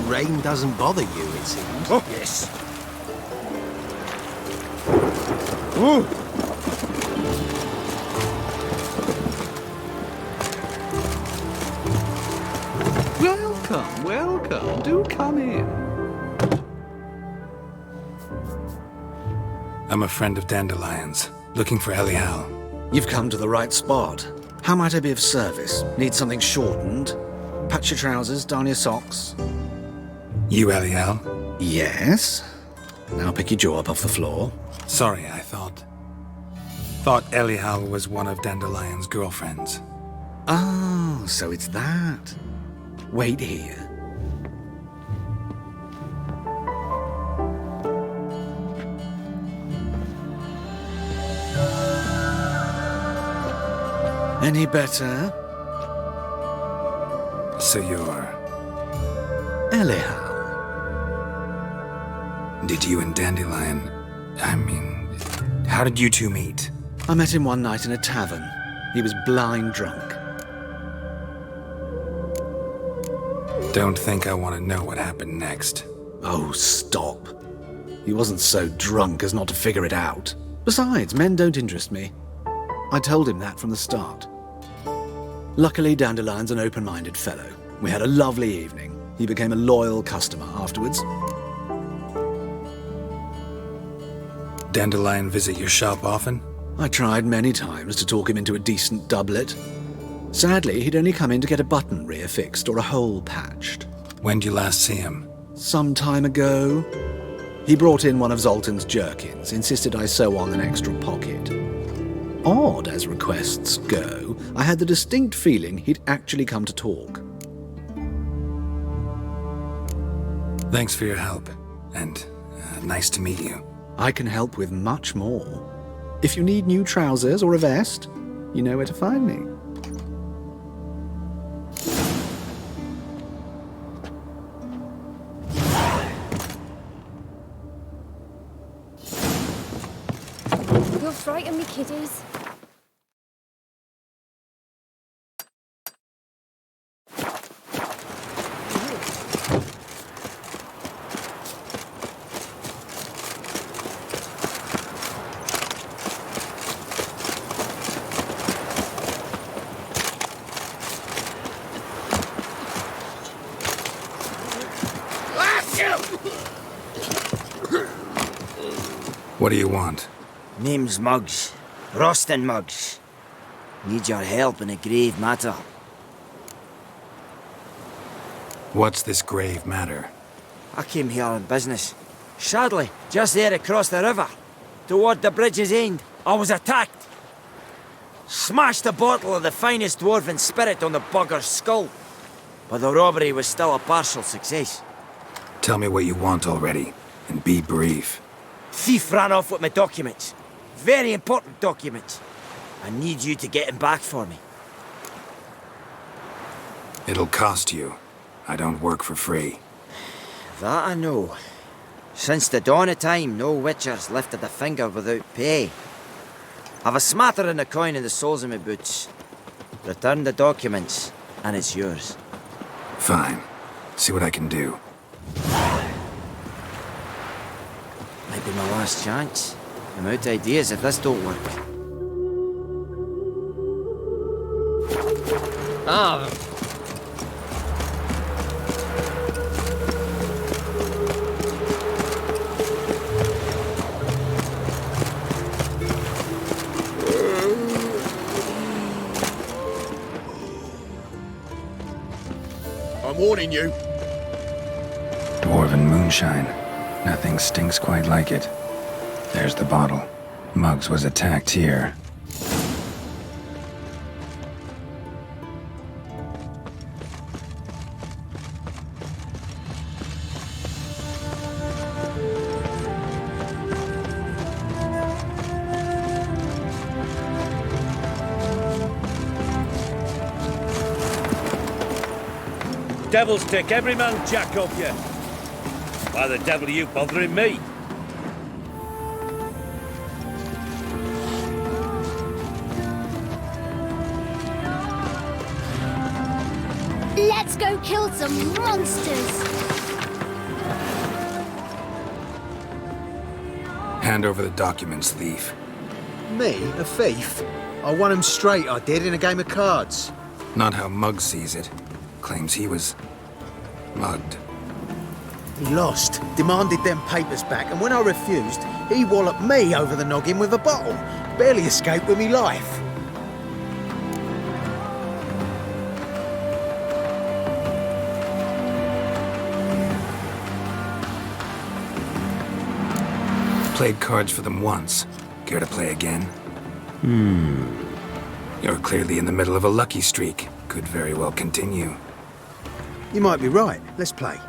Rain doesn't bother you, it seems. Oh, yes. Ooh. Welcome, welcome. Do come in. I'm a friend of Dandelion's, looking for Elial. You've come to the right spot. How might I be of service? Need something shortened? Patch your trousers, darn your socks. You Elial? Yes. Now pick your jaw up off the floor. Sorry, I thought Elial was one of Dandelion's girlfriends. Oh, so it's that. Wait here. Any better? So you're... Eliha. Did you and Dandelion... how did you two meet? I met him one night in a tavern. He was blind drunk. Don't think I want to know what happened next. Oh, stop. He wasn't so drunk as not to figure it out. Besides, men don't interest me. I told him that from the start. Luckily, Dandelion's an open-minded fellow. We had a lovely evening. He became a loyal customer afterwards. Dandelion visit your shop often? I tried many times to talk him into a decent doublet. Sadly, he'd only come in to get a button rear fixed or a hole patched. When'd you last see him? Some time ago. He brought in one of Zoltan's jerkins, insisted I sew on an extra pocket. Odd as requests go, I had the distinct feeling he'd actually come to talk. Thanks for your help, and nice to meet you. I can help with much more. If you need new trousers or a vest, you know where to find me. You'll frighten me, kiddies. What do you want? Name's Muggs. Rostin Muggs. Need your help in a grave matter. What's this grave matter? I came here on business. Sadly, just there across the river, toward the bridge's end, I was attacked. Smashed a bottle of the finest dwarven spirit on the bugger's skull. But the robbery was still a partial success. Tell me what you want already, and be brief. Thief ran off with my documents. Very important documents. I need you to get him back for me. It'll cost you. I don't work for free. That I know. Since the dawn of time, no witcher's lifted a finger without pay. I've a smattering of coin in the soles of my boots. Return the documents, and it's yours. Fine. See what I can do. Might be my last chance. I'm out of ideas if this don't work. Ah. I'm warning you. Dwarven moonshine. Nothing stinks quite like it. There's the bottle. Muggs was attacked here. Devils take every man jack of you. Why the devil are you bothering me? Let's go kill some monsters! Hand over the documents, thief. Me? A thief? I won him straight, I did, in a game of cards. Not how Muggs sees it. Claims he was... mugged. He lost, demanded them papers back, and when I refused, he walloped me over the noggin with a bottle. Barely escaped with me life. Played cards for them once. Care to play again? You're clearly in the middle of a lucky streak. Could very well continue. You might be right. Let's play.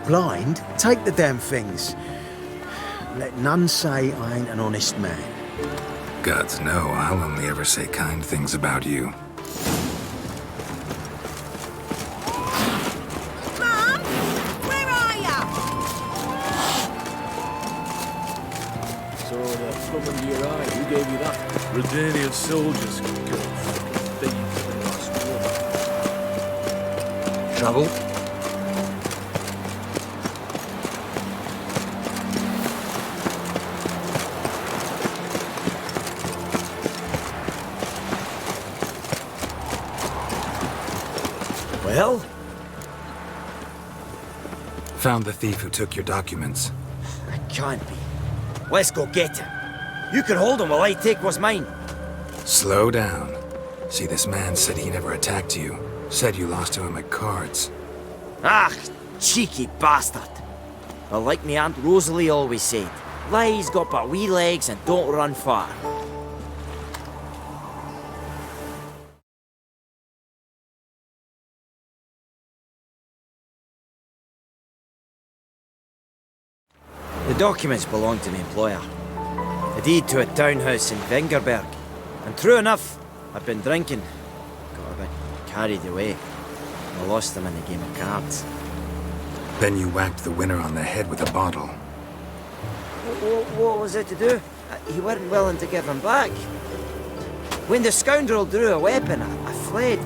Blind? Take the damn things. Let none say I ain't an honest man. Gods know I'll only ever say kind things about you. Mum, where are ya? Saw that from under your eye. Who gave you that? Redanian soldiers. Trouble? Well? Found the thief who took your documents. It can't be. Let's go get him. You can hold him while I take what's mine. Slow down. See, this man said he never attacked you. Said you lost to him at cards. Ah, cheeky bastard. But like me Aunt Rosalie always said, lies got but wee legs and don't run far. The documents belong to my employer. A deed to a townhouse in Vengerberg. And true enough, I've been drinking. Got a bit carried away. I lost them in a game of cards. Then you whacked the winner on the head with a bottle. What was it to do? He weren't willing to give him back. When the scoundrel drew a weapon, I fled.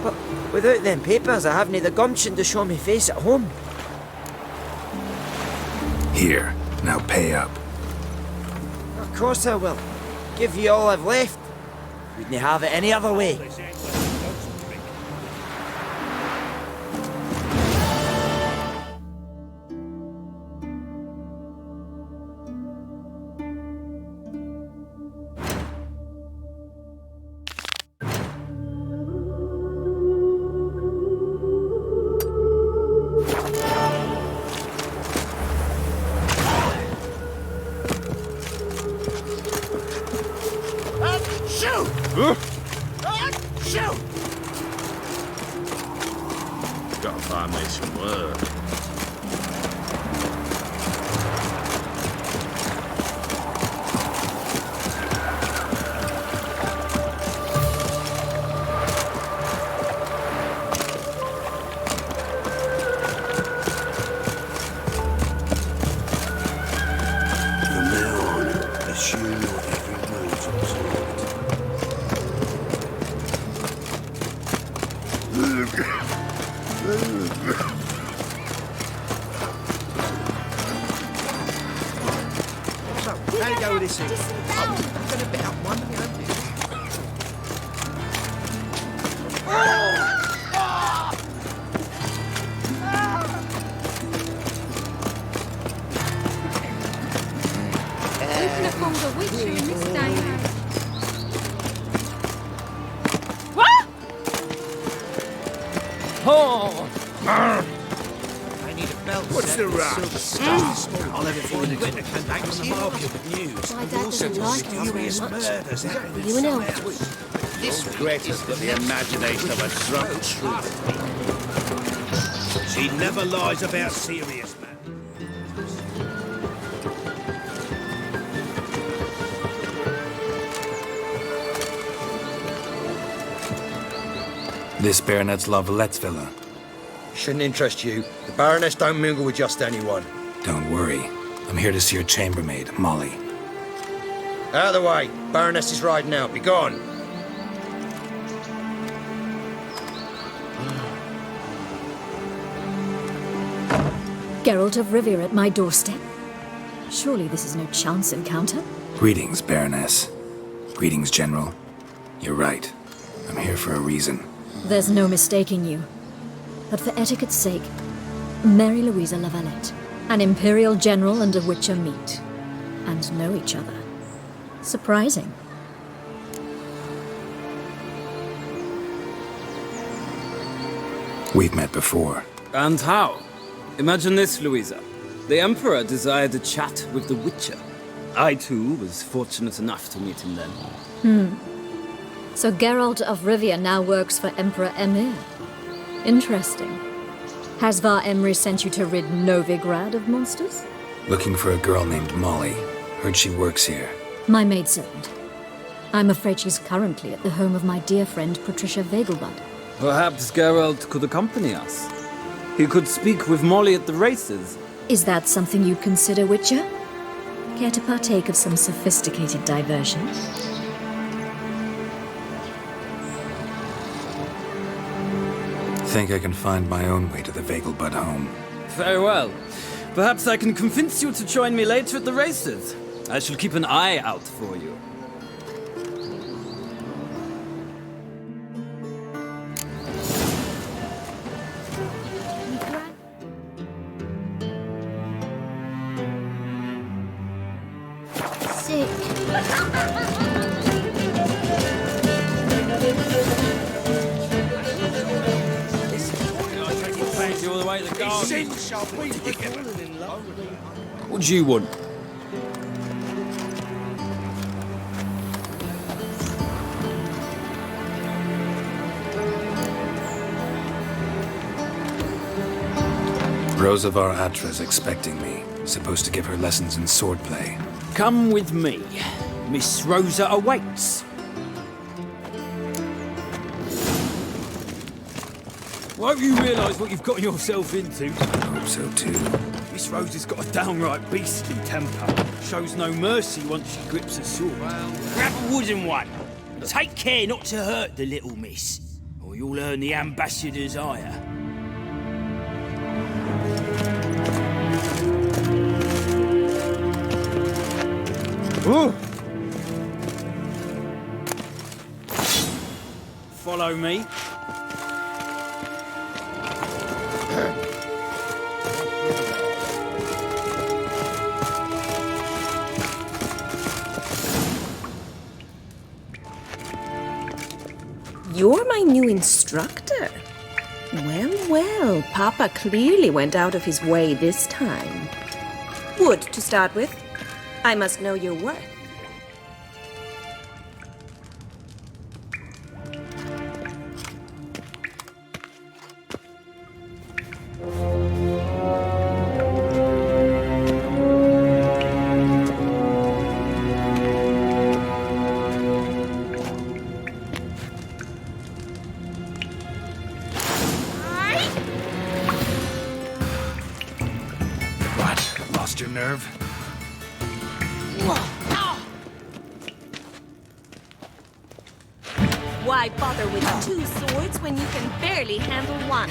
But without them papers, I haven't the gumption to show me face at home. Here, now pay up. Of course I will. Give you all I've left. Wouldn't have it any other way. Gotta find me some work. From now on, assume your every move's So, how you go with this thing? I'm gonna bet up one. Who can afford a witcher in this day and age? Oh! I need a belt. What's the rush? I'll have it for you next week. Back on the market with news. My dad doesn't like us very Furious much. murders. Were you an elf? This greatest of the imagination of a drunk truth. She never lies about serious matters. This Baronet's La Vallette's villa. Shouldn't interest you. The Baroness don't mingle with just anyone. Don't worry. I'm here to see your chambermaid, Molly. Out of the way. Baroness is riding out. Be gone. Geralt of Rivia at my doorstep? Surely this is no chance encounter? Greetings, Baroness. Greetings, General. You're right. I'm here for a reason. There's no mistaking you. But for etiquette's sake, Mary Louisa La Valette, an Imperial General and a Witcher meet, and know each other. Surprising. We've met before. And how? Imagine this, Louisa. The Emperor desired a chat with the Witcher. I, too, was fortunate enough to meet him then. So Geralt of Rivia now works for Emperor Emir. Interesting. Has Var Emry sent you to rid Novigrad of monsters? Looking for a girl named Molly. Heard she works here. My maidservant. I'm afraid she's currently at the home of my dear friend Patricia Vegelbud. Perhaps Geralt could accompany us. He could speak with Molly at the races. Is that something you'd consider, Witcher? Care to partake of some sophisticated diversion? Think I can find my own way to the Vegelbud home. Very well. Perhaps I can convince you to join me later at the races. I shall keep an eye out for you. What do you want? Rosavar Atra's expecting me. Supposed to give her lessons in swordplay. Come with me. Miss Rosa awaits. Won't you realise what you've got yourself into? I hope so too. Miss Rosa's got a downright beastly temper. Shows no mercy once she grips a sword. Grab a wooden one. And take care not to hurt the little miss, or you'll earn the ambassador's ire. Ooh. Follow me. You're my new instructor. Well, well, Papa clearly went out of his way this time. Wood, to start with. I must know your worth. What? Lost your nerve? Why bother with two swords when you can barely handle one?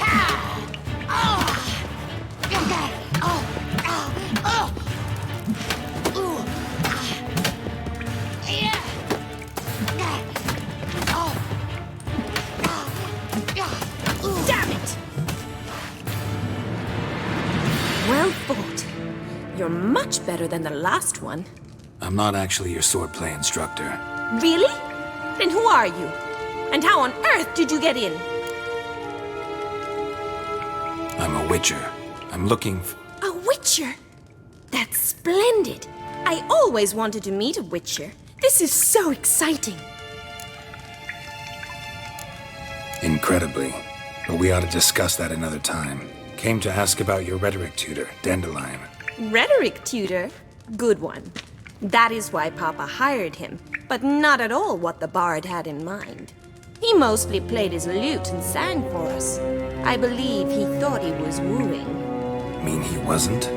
Damn it! Well fought. You're much better than the last one. I'm not actually your swordplay instructor. Really? Then who are you? And how on earth did you get in? I'm a witcher. I'm looking for... A witcher? That's splendid. I always wanted to meet a witcher. This is so exciting. Incredibly. But we ought to discuss that another time. Came to ask about your rhetoric tutor, Dandelion. Rhetoric tutor? Good one. That is why Papa hired him, but not at all what the bard had in mind. He mostly played his lute and sang for us. I believe he thought he was wooing. Mean he wasn't?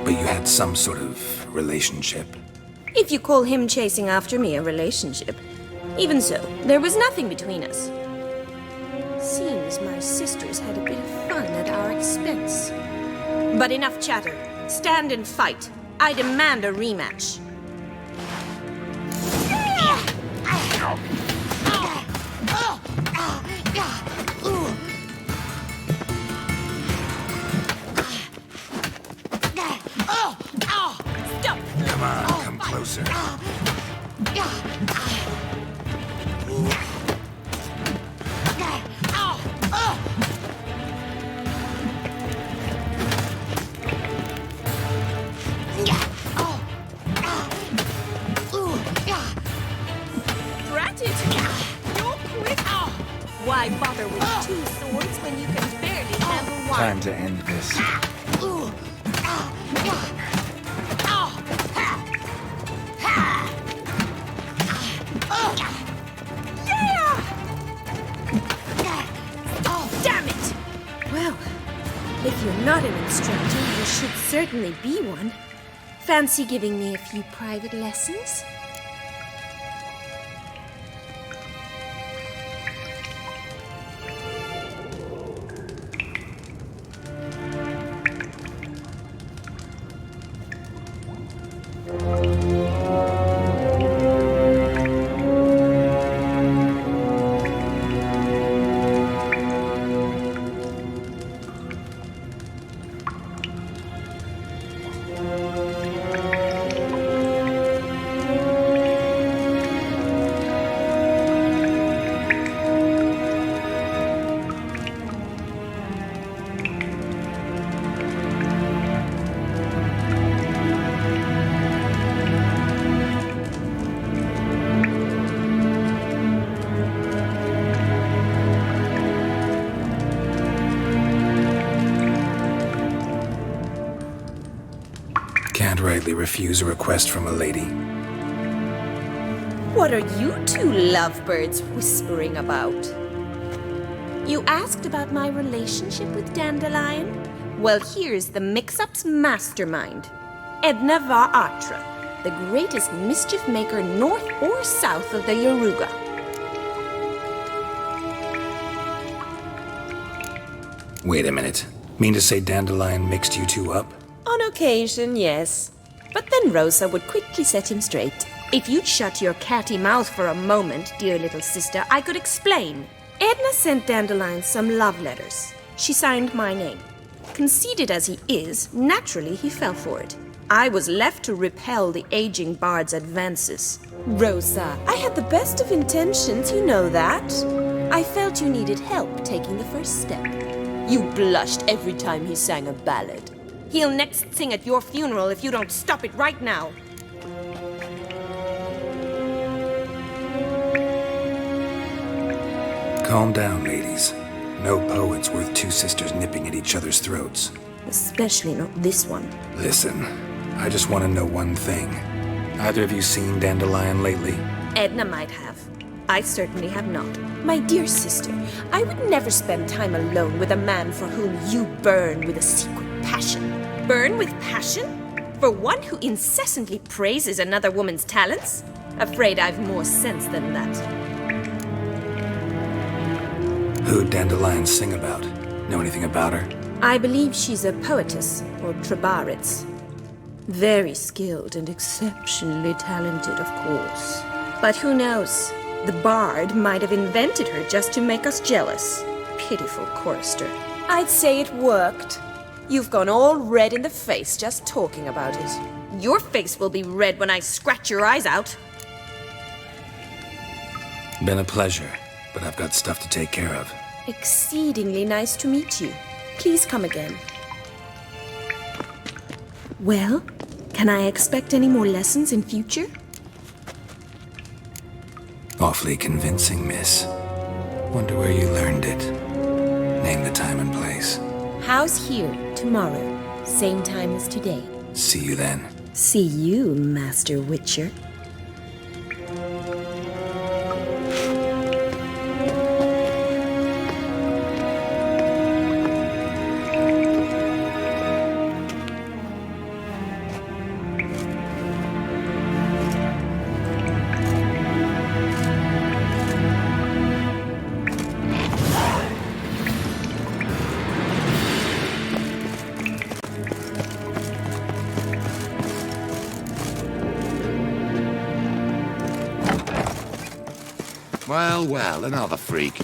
But you had some sort of relationship? If you call him chasing after me a relationship. Even so, there was nothing between us. Seems my sisters had a bit of fun at our expense. But enough chatter. Stand and fight. I demand a rematch. Come on, come closer. Why bother with two swords when you can barely handle one? Time to end this. Damn it! Well, if you're not an instructor, you should certainly be one. Fancy giving me a few private lessons? Can't rightly refuse a request from a lady. What are you two lovebirds whispering about? You asked about my relationship with Dandelion? Well, here's the mix-up's mastermind. Edna Va Atra, the greatest mischief maker north or south of the Yaruga. Wait a minute. Mean to say Dandelion mixed you two up? On occasion, yes. But then Rosa would quickly set him straight. If you'd shut your catty mouth for a moment, dear little sister, I could explain. Edna sent Dandelion some love letters. She signed my name. Conceited as he is, naturally he fell for it. I was left to repel the aging bard's advances. Rosa, I had the best of intentions, you know that. I felt you needed help taking the first step. You blushed every time he sang a ballad. He'll next sing at your funeral if you don't stop it right now. Calm down, ladies. No poet's worth two sisters nipping at each other's throats. Especially not this one. Listen, I just want to know one thing. Either of you seen Dandelion lately? Edna might have. I certainly have not. My dear sister, I would never spend time alone with a man for whom you burn with a secret passion. Burn with passion? For one who incessantly praises another woman's talents? Afraid I've more sense than that. Who'd Dandelion sing about? Know anything about her? I believe she's a poetess, or trabaritz. Very skilled and exceptionally talented, of course. But who knows? The bard might have invented her just to make us jealous. Pitiful chorister. I'd say it worked. You've gone all red in the face just talking about it. Your face will be red when I scratch your eyes out. Been a pleasure, but I've got stuff to take care of. Exceedingly nice to meet you. Please come again. Well, can I expect any more lessons in future? Awfully convincing, miss. Wonder where you learned it. Name the time and place. House here, tomorrow. Same time as today. See you then. See you, Master Witcher. Well, well, another freak.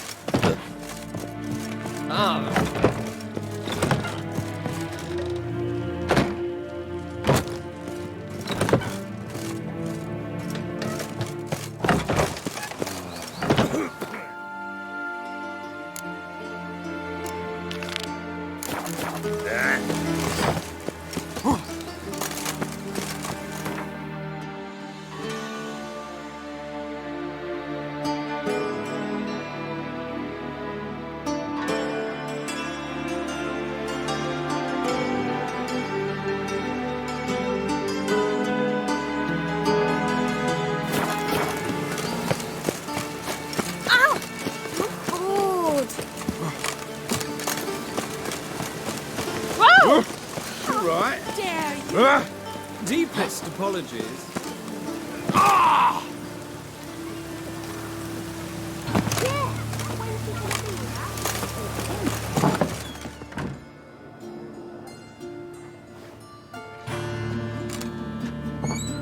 Right. Dare you? Deepest apologies.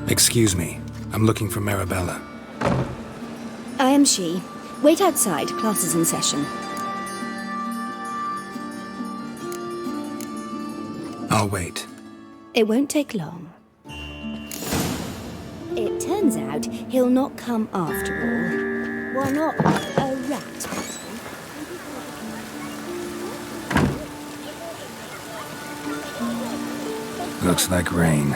Excuse me. I'm looking for Marabella. I am she. Wait outside. Class is in session. I'll wait. It won't take long. It turns out he'll not come after all. Why not a rat? Looks like rain.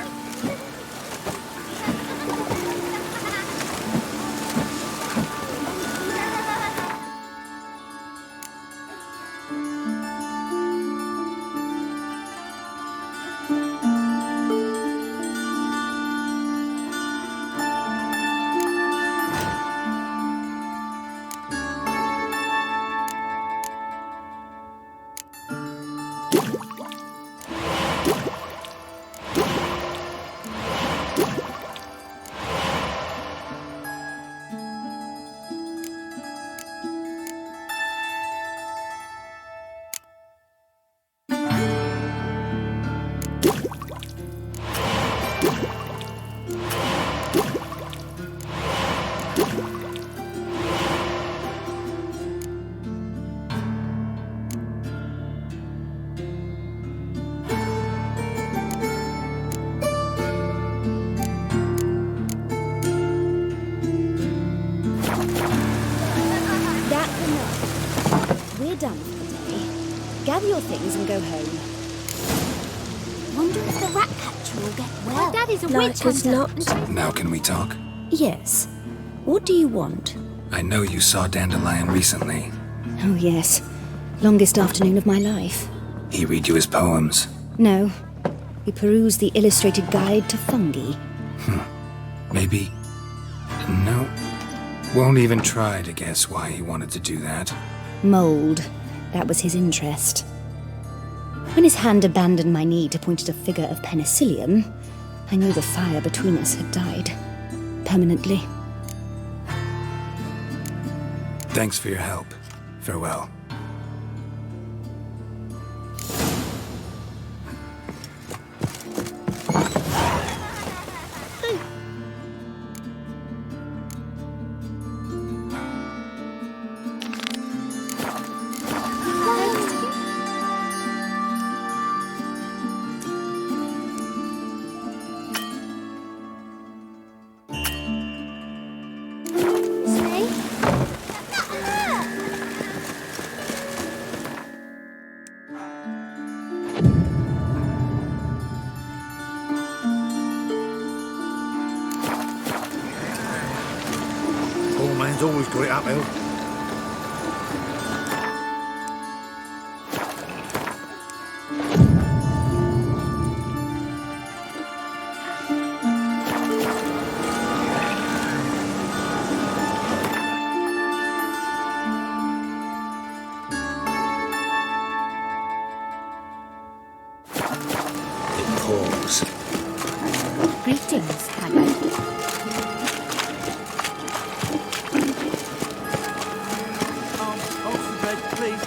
We're done for the day. Gather your things and go home. Wonder if the rat catcher will get well. My daddy's a Like witch as hunter. not. Now can we talk? Yes. What do you want? I know you saw Dandelion recently. Oh, yes. Longest afternoon of my life. He read you his poems. No. We perused the illustrated guide to fungi. Maybe... No. Won't even try to guess why he wanted to do that. Mold. That was his interest. When his hand abandoned my knee to point at a figure of penicillium, I knew the fire between us had died. Permanently. Thanks for your help. Farewell. Poor man's always got it uphill. It pours. Greetings, Hagrid. Please,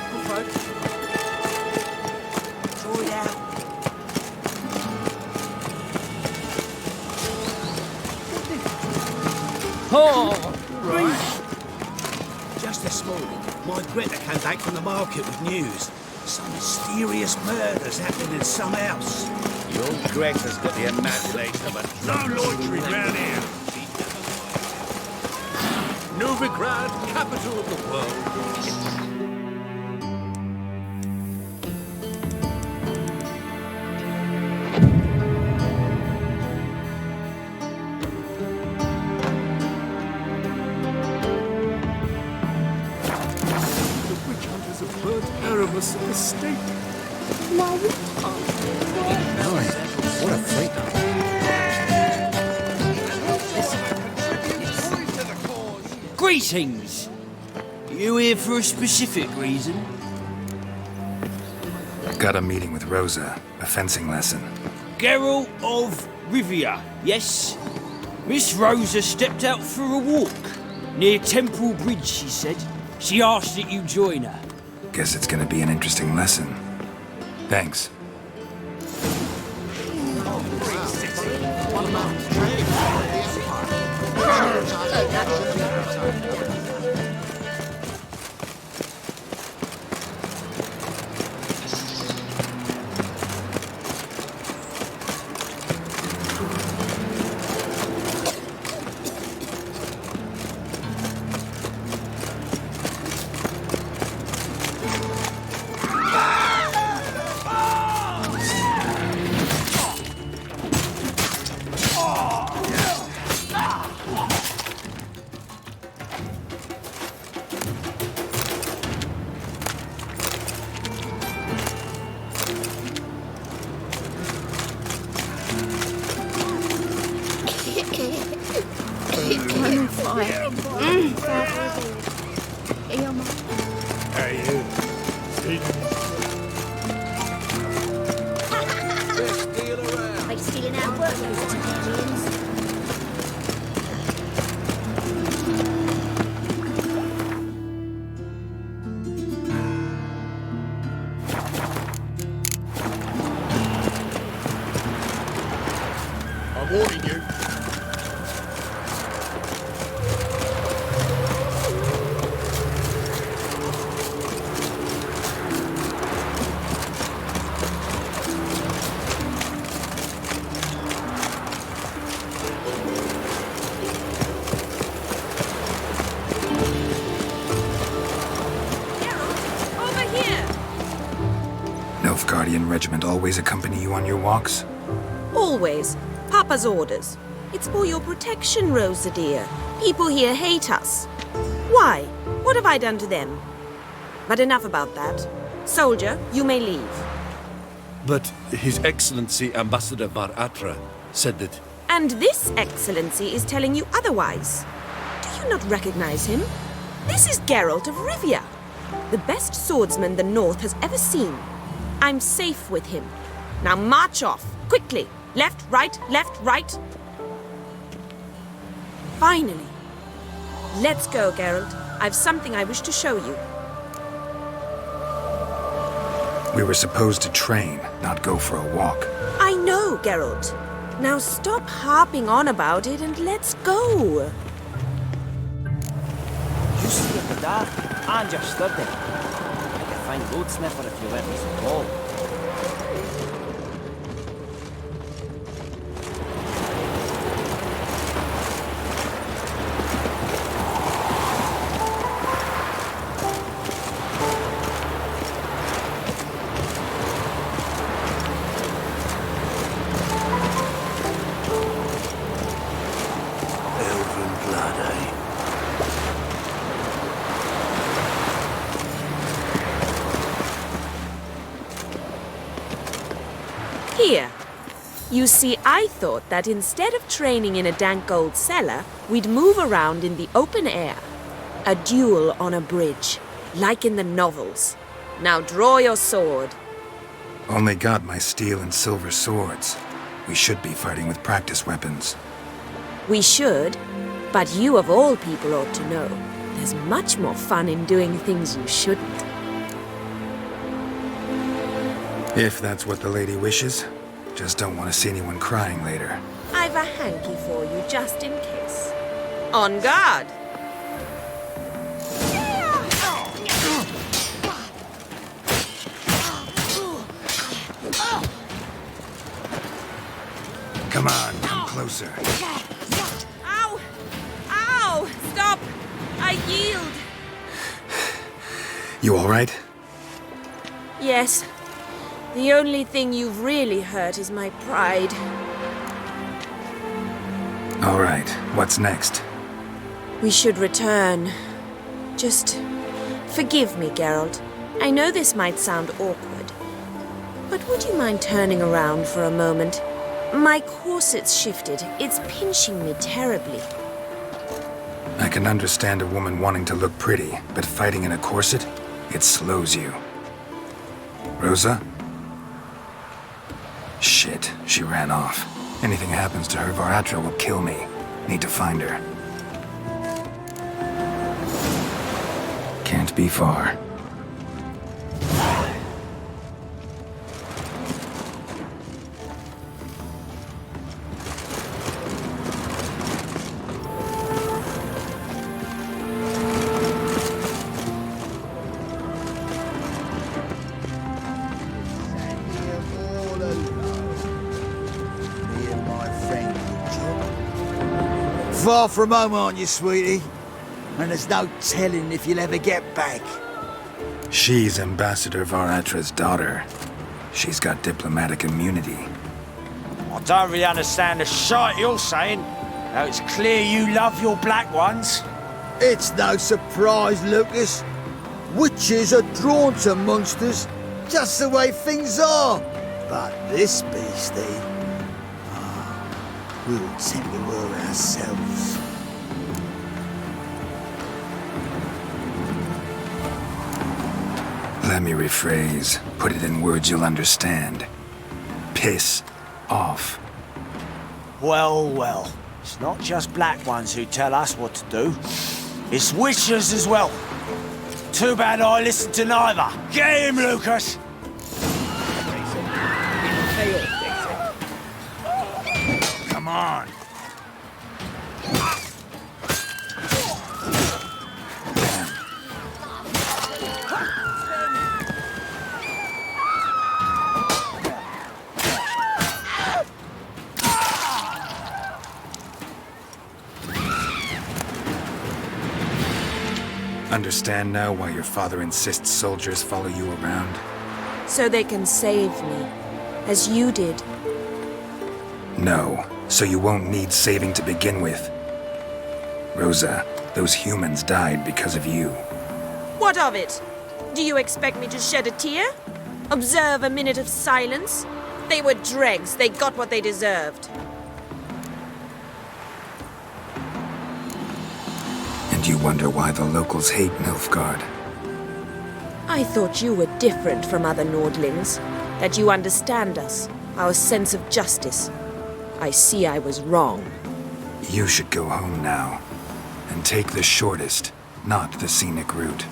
Throw it out. Oh, right. this morning, my Greta came back from the market with news. Some mysterious murders happening in some house. Your Greta's got the imagination of a... No loitering round here! Novigrad, capital of the world. Aramis at the stake. What a freak. Greetings! You here for a specific reason? Got a meeting with Rosa, a fencing lesson. Geralt of Rivia, yes? Miss Rosa stepped out for a walk. Near Temple Bridge, she said. She asked that you join her. Guess it's gonna be an interesting lesson. Thanks. I'm warning you. Nilfgaardian regiment always accompany you on your walks? Always. Papa's orders. It's for your protection, Rosa dear. People here hate us. Why? What have I done to them? But enough about that. Soldier, you may leave. But His Excellency Ambassador Var Atra said that... And this excellency is telling you otherwise. Do you not recognize him? This is Geralt of Rivia, the best swordsman the North has ever seen. I'm safe with him. Now march off, quickly. Left, right, left, right. Finally. Let's go, Geralt. I've something I wish to show you. We were supposed to train, not go for a walk. I know, Geralt. Now stop harping on about it and let's go. You see at the dark and you're sturdy. I could find road sniffer if you let me some ball. Here. You see, I thought that instead of training in a dank old cellar, we'd move around in the open air. A duel on a bridge, like in the novels. Now draw your sword. Only got my steel and silver swords. We should be fighting with practice weapons. We should, but you of all people ought to know. There's much more fun in doing things you shouldn't. If that's what the lady wishes. Just don't want to see anyone crying later. I've a hanky for you, just in case. On guard! closer. Ow! Ow! Stop! I yield! You all right? Yes. The only thing you've really hurt is my pride. All right, what's next? We should return. Just forgive me, Geralt. I know this might sound awkward, but would you mind turning around for a moment? My corset's shifted. It's pinching me terribly. I can understand a woman wanting to look pretty, but fighting in a corset, it slows you. Rosa? Shit, she ran off. Anything happens to her, Varatra will kill me. Need to find her. Can't be far. Far from home, aren't you, sweetie? And there's no telling if you'll ever get back. She's Ambassador Varatra's daughter. She's got diplomatic immunity. I don't really understand the shite you're saying. Now it's clear you love your black ones. It's no surprise, Lucas. Witches are drawn to monsters, just the way things are. But this beastie, we'll tend to her ourselves. Let me rephrase. Put it in words you'll understand. Piss off. Well, well. It's not just black ones who tell us what to do. It's witches as well. Too bad I listened to neither. Get him, Lucas! Come on. Understand now why your father insists soldiers follow you around? So they can save me, as you did. No, so you won't need saving to begin with. Rosa, those humans died because of you. What of it? Do you expect me to shed a tear? Observe a minute of silence? They were dregs. They got what they deserved. And you wonder why the locals hate Nilfgaard. I thought you were different from other Nordlings. That you understand us, our sense of justice. I see I was wrong. You should go home now. And take the shortest, not the scenic route.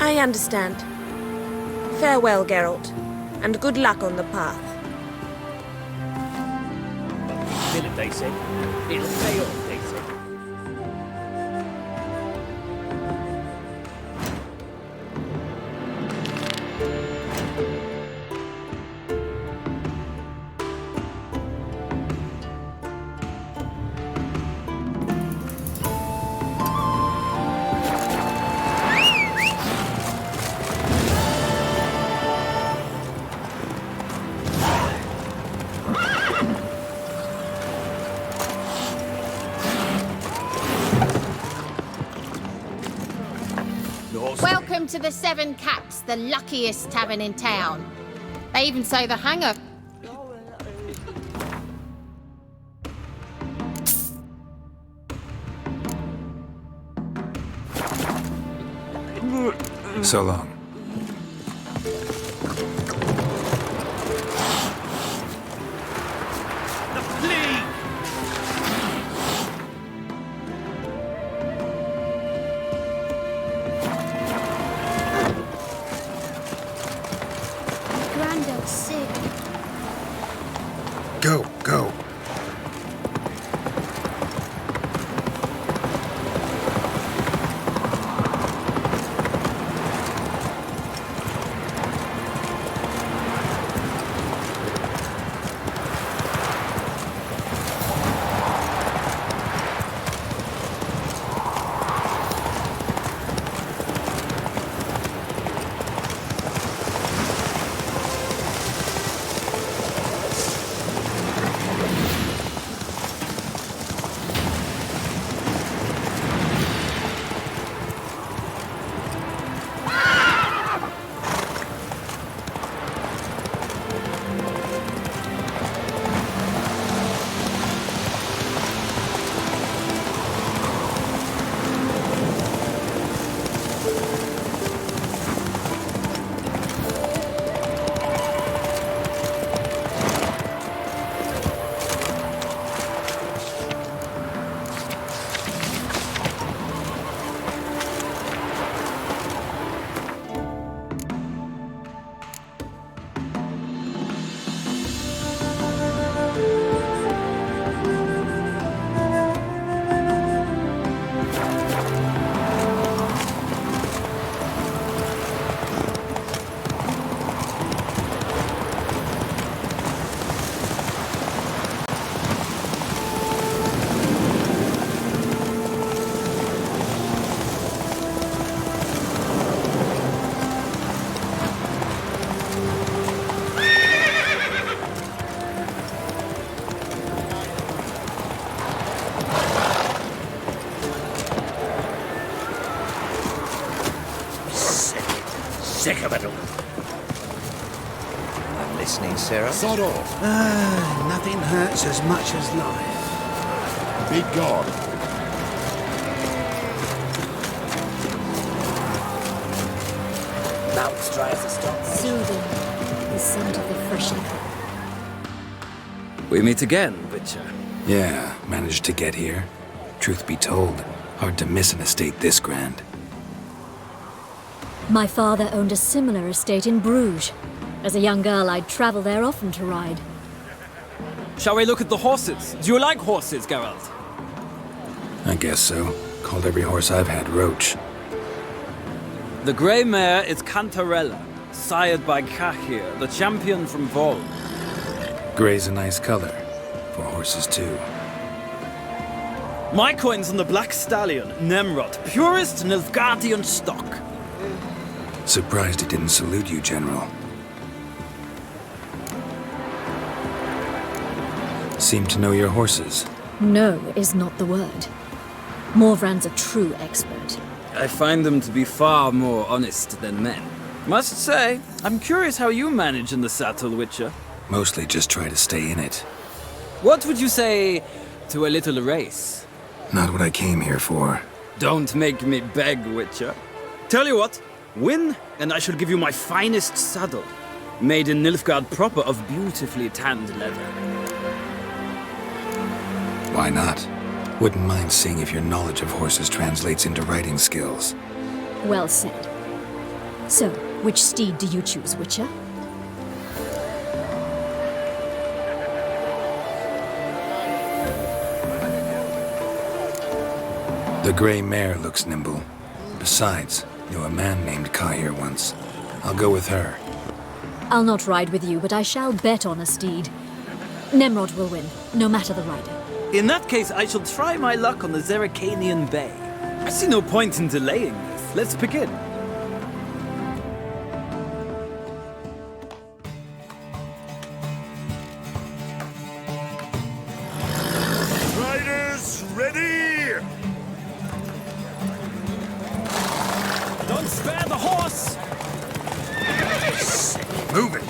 I understand. Farewell, Geralt. And good luck on the path. Didn't they say? It'll pay off, they said. Welcome to the Seven Caps, the luckiest tavern in town. They even say the hangar. So long. Granddad's sick. Go, go. sick of it all. I'm listening, Sarah. Sod off. Nothing hurts as much as life. Be gone. Mouth dry as a stop. Soothing, the scent of the fresh apple. We meet again, Witcher. Yeah, managed to get here. Truth be told, hard to miss an estate this grand. My father owned a similar estate in Bruges. As a young girl, I'd travel there often to ride. Shall we look at the horses? Do you like horses, Geralt? I guess so. Called every horse I've had Roach. The grey mare is Cantarella, sired by Cahir, the champion from Vol. Grey's a nice color. For horses, too. My coin's on the black stallion, Nemrod, purest Nilfgaardian stock. Surprised he didn't salute you, General. Seem to know your horses. No is not the word. Morvran's a true expert. I find them to be far more honest than men. Must say, I'm curious how you manage in the saddle, Witcher. Mostly just try to stay in it. What would you say to a little race? Not what I came here for. Don't make me beg, Witcher. Tell you what, win, and I shall give you my finest saddle. Made in Nilfgaard proper of beautifully tanned leather. Why not? Wouldn't mind seeing if your knowledge of horses translates into riding skills. Well said. So, which steed do you choose, Witcher? The grey mare looks nimble. Besides, knew a man named Cahir once. I'll go with her. I'll not ride with you, but I shall bet on a steed. Nemrod will win, no matter the rider. In that case, I shall try my luck on the Zerrikanian Bay. I see no point in delaying this. Let's begin. Riders, ready! Don't spare the horse! Move it!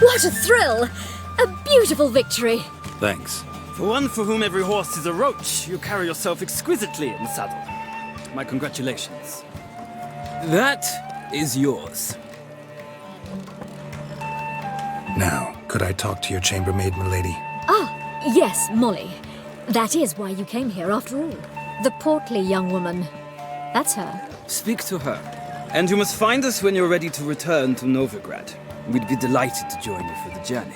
What a thrill! A beautiful victory! Thanks. For one for whom every horse is a roach, you carry yourself exquisitely in the saddle. My congratulations. That is yours. Now, could I talk to your chambermaid, milady? Ah, yes, Molly. That is why you came here after all. The portly young woman. That's her. Speak to her. And you must find us when you're ready to return to Novigrad. We'd be delighted to join you for the journey.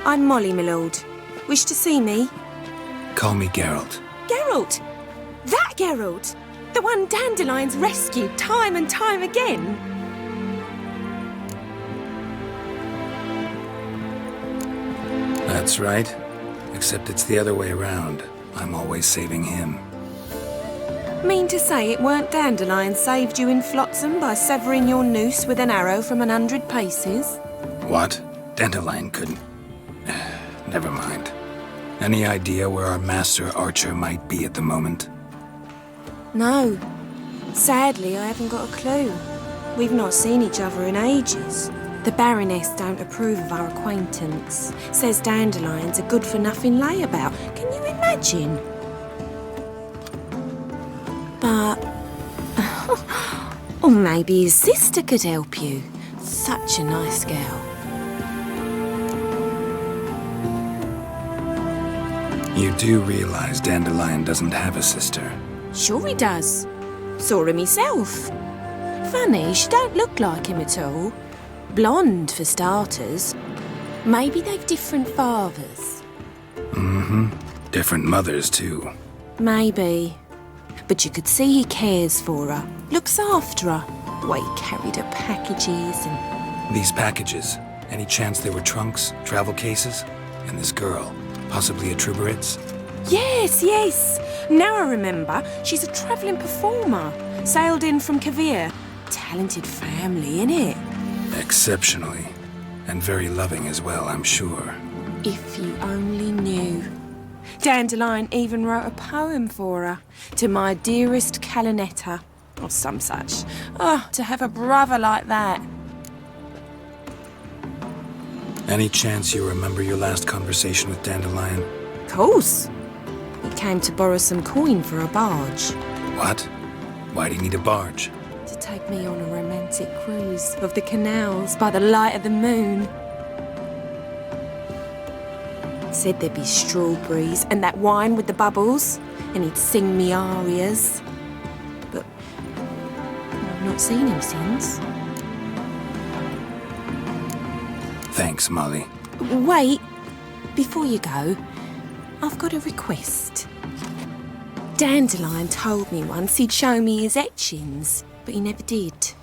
I'm Molly, my lord. Wish to see me? Call me Geralt. Geralt! That Geralt! The one Dandelion's rescued time and time again! That's right. Except it's the other way around. I'm always saving him. Mean to say it weren't Dandelion saved you in Flotsam by severing your noose with an arrow from 100 paces? What? Dandelion couldn't... Never mind. Any idea where our master archer might be at the moment? No. Sadly, I haven't got a clue. We've not seen each other in ages. The Baroness don't approve of our acquaintance. Says Dandelion's a good-for-nothing layabout. Can you imagine? But... Or maybe his sister could help you. Such a nice girl. You do realize Dandelion doesn't have a sister. Sure he does. Saw him myself. Funny, she don't look like him at all. Blonde, for starters. Maybe they've different fathers. Mm-hmm. Different mothers, too. Maybe. But you could see he cares for her. Looks after her. The way he carried her packages and... These packages, any chance they were trunks, travel cases? And this girl, possibly a Truberitz? Yes, yes. Now I remember. She's a travelling performer. Sailed in from Kavir. Talented family, innit? Exceptionally. And very loving as well, I'm sure. If you only knew. Dandelion even wrote a poem for her. To my dearest Calinetta. Or some such. Oh, to have a brother like that. Any chance you remember your last conversation with Dandelion? Of course. He came to borrow some coin for a barge. What? Why do you need a barge? To take me on a romantic cruise of the canals by the light of the moon. Said there'd be strawberries and that wine with the bubbles, and he'd sing me arias. But I've not seen him since. Thanks, Molly. Wait, before you go, I've got a request. Dandelion told me once he'd show me his etchings, but he never did.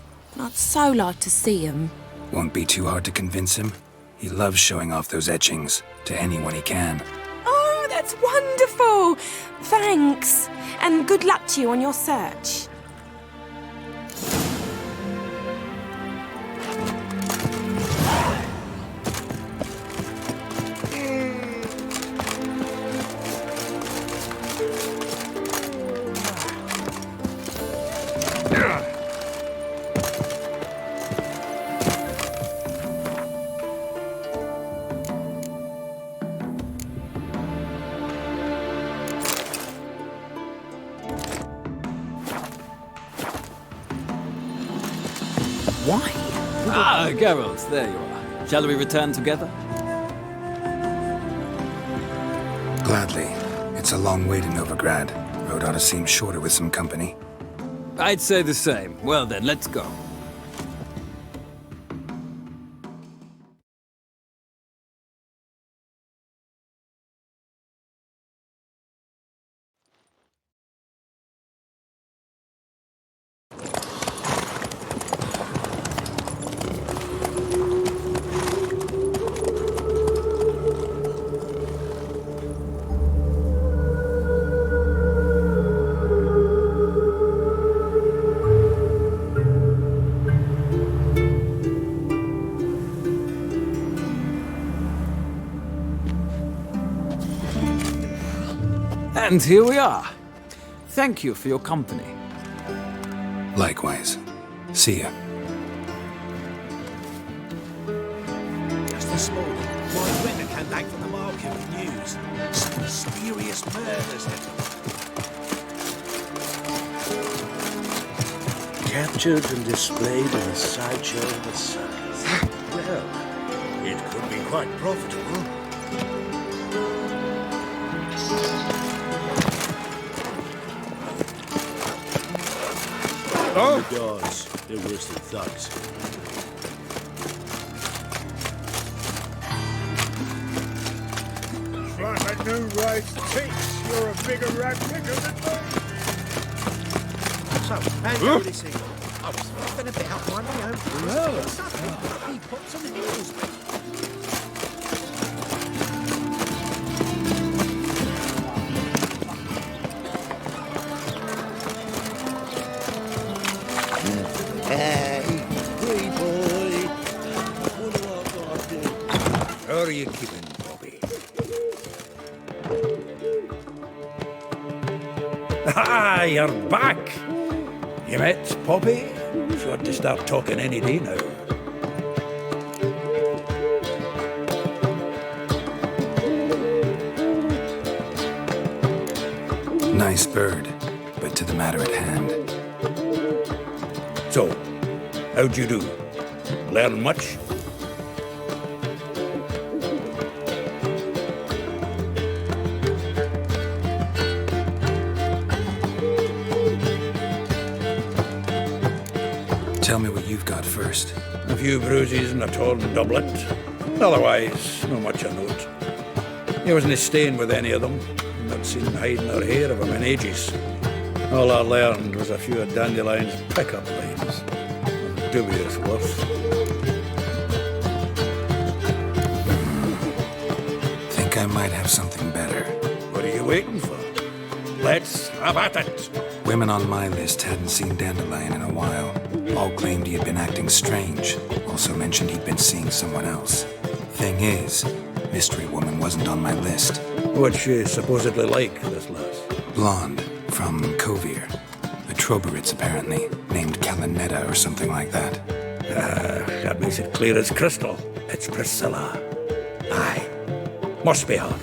I'd so like to see them. Won't be too hard to convince him. He loves showing off those etchings to anyone he can. Oh, that's wonderful! Thanks, and good luck to you on your search. Why? Ah, Geralt, there you are. Shall we return together? Gladly. It's a long way to Novigrad. Road ought to seem shorter with some company. I'd say the same. Well then, let's go. And here we are. Thank you for your company. Likewise. See ya. Just this morning, my winter came back from the market with news. Some mysterious murders captured and displayed in a sideshow of the size. Well, it could be quite profitable. Oh! The guards, they're worse than thugs. Like a new race teats, you're a bigger rat picker than me. So, how do you really see them? I was thinking about minding my own business. Suddenly, he pops on the heels. Hey, free boy. What do I got to do? How are you keeping, Bobby? Ah, you're back. You met Poppy? Sure to start talking any day now. Nice bird, but to the matter at hand. So, how'd you do? Learn much? Tell me what you've got first. A few bruises and a torn doublet. Otherwise, not much of note. He wasn't staying with any of them. Not seen hiding or hair of him in ages. All I learned was a few of Dandelion's pickup lines. Dubious worth. Think I might have something better. What are you waiting for? Let's have at it. Women on my list hadn't seen Dandelion in a while. All claimed he had been acting strange. Also mentioned he'd been seeing someone else. Thing is, Mystery Woman wasn't on my list. What's she supposedly like, this lass? Blonde, from Kovir. A Troberitz, apparently, named Kalinetta or something like that. That makes it clear as crystal. It's Priscilla. Aye. Must be her.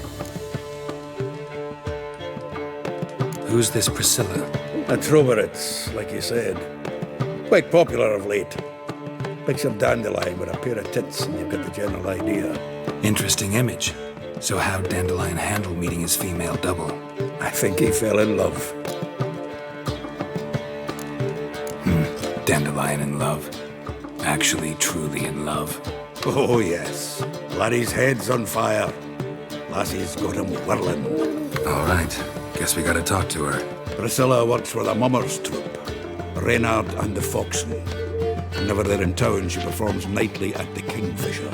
Who's this Priscilla? A Troberitz, like you said. Quite popular of late. Picture Dandelion with a pair of tits and you've got the general idea. Interesting image. So how'd Dandelion handle meeting his female double? I think he fell in love. Dandelion in love. Actually, truly in love. Oh, yes. Laddie's head's on fire. Lassie's got him whirling. All right. Guess we gotta talk to her. Priscilla works for the Mummers troupe. Reynard and the Foxen. Whenever they're in town, she performs nightly at the Kingfisher.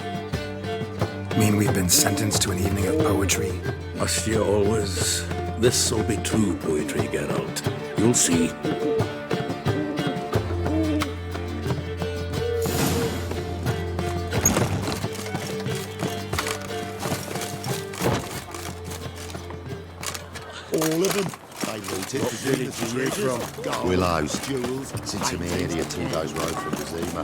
Mean we've been sentenced to an evening of poetry? Must you always? This'll be true poetry, Geralt. You'll see. All of them. They looted. What village are you from? Willows. Jewels. It's intermediate 2 days' road from Zima.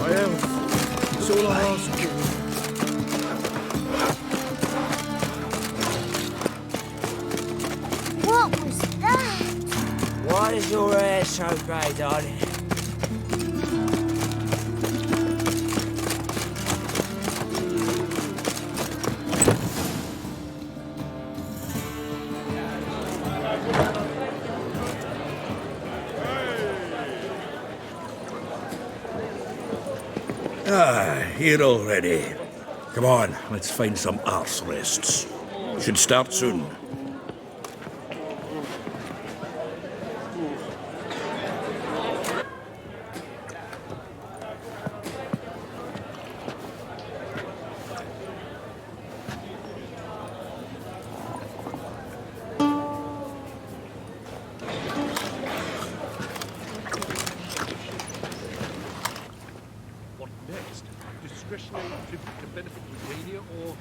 I am. That's all I ask. What was that? Why is your hair so grey, darling? Here already. Come on, let's find some arse rests. Should start soon. Discretionary tribute to benefit Romania or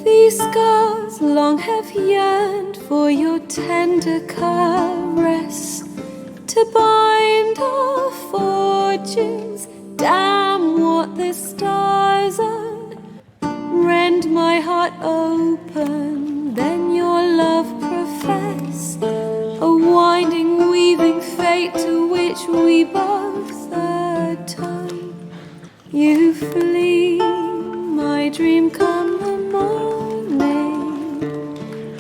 These scars long have yearned for your tender caress, to bind our fortunes. Damn what the stars are. Rend my heart open, then your love profess, a winding, weaving fate to which we both atone. You flee, my dream come the morning.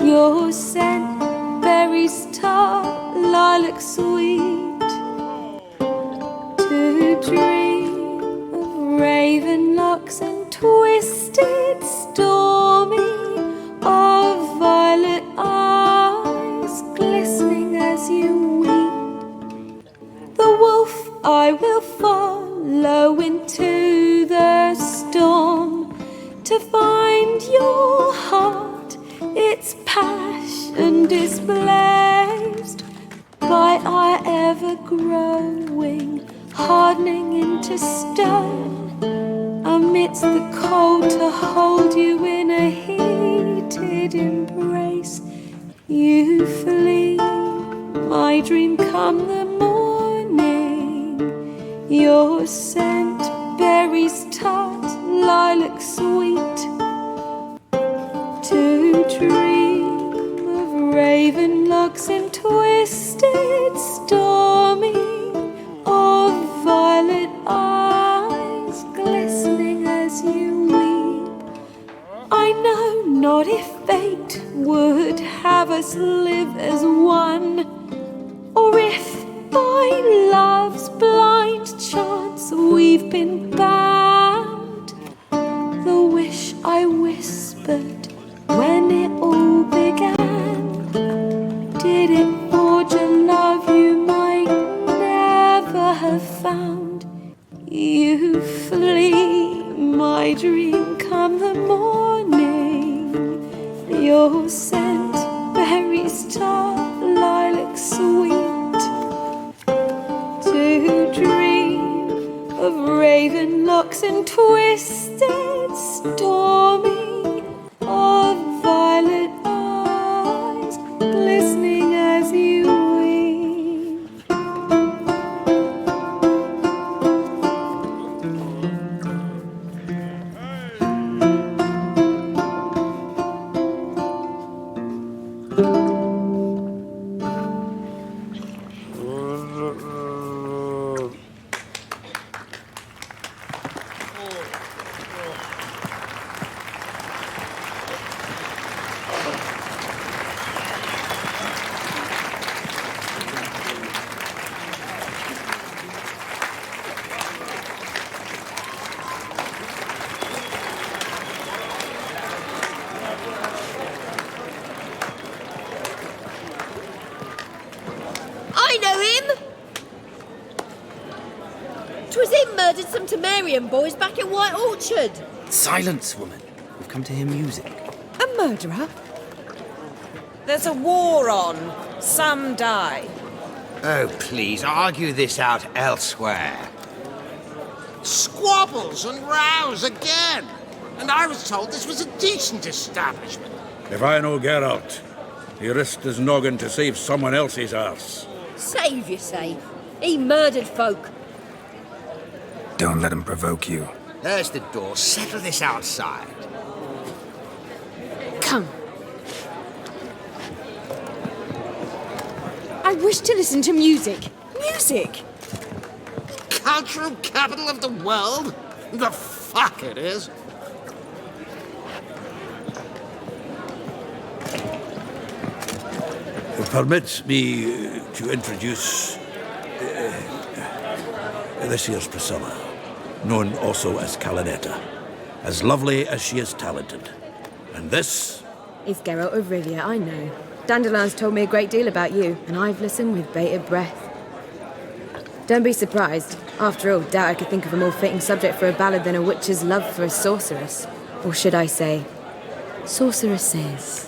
Your scent, berries tart, lilac sweet. To dream of raven locks and twisted, stormy, of violet eyes glistening as you weep. The wolf I will follow into the storm, to find your heart displaced by our ever-growing, hardening into stone, amidst the cold to hold you in a heated embrace. You flee, my dream come the morning, your scent berries tart, lilac sweet, to dream of raven locks and twisted stormy, of violet eyes glistening as you weep. I know not if fate would have us live as one, or if by love's blind chance we've been bound. The wish I whispered when it all began, did it forge a love you might never have found? You flee, my dream come the morning, your scent berries tart, lilac sweet, to dream of raven locks and twisted stormy, of violet eyes glistening as you weep. I know him! 'Twas him murdered some Temerian boys back in White Orchard. Silence, woman. We've come to hear music. A murderer? There's a war on. Some die. Oh, please, argue this out elsewhere. Squabbles and rows again. And I was told this was a decent establishment. If I know Geralt, he risked his noggin to save someone else's arse. Save, you say? He murdered folk. Don't let him provoke you. There's the door. Settle this outside. Come. I wish to listen to music. Music! Cultural capital of the world? The fuck it is. Permit me to introduce this here's Priscilla, known also as Calinetta, as lovely as she is talented. And this It's Geralt of Rivia, I know. Dandelion's told me a great deal about you, and I've listened with bated breath. Don't be surprised. After all, doubt I could think of a more fitting subject for a ballad than a witch's love for a sorceress. Or should I say, sorceresses.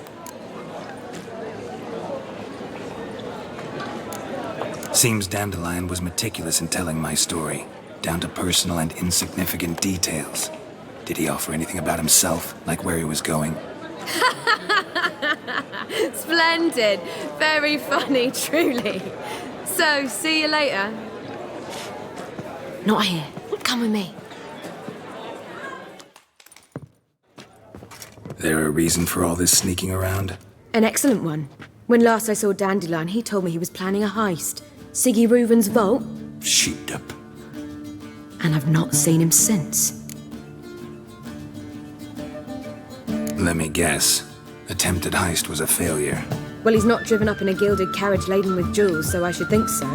Seems Dandelion was meticulous in telling my story, down to personal and insignificant details. Did he offer anything about himself, like where he was going? Splendid. Very funny, truly. So, see you later. Not here. Come with me. There a reason for all this sneaking around? An excellent one. When last I saw Dandelion, he told me he was planning a heist. Siggy Reuven's vault. Sheeped up. And I've not seen him since. Let me guess. Attempted heist was a failure. Well, he's not driven up in a gilded carriage laden with jewels, so I should think so.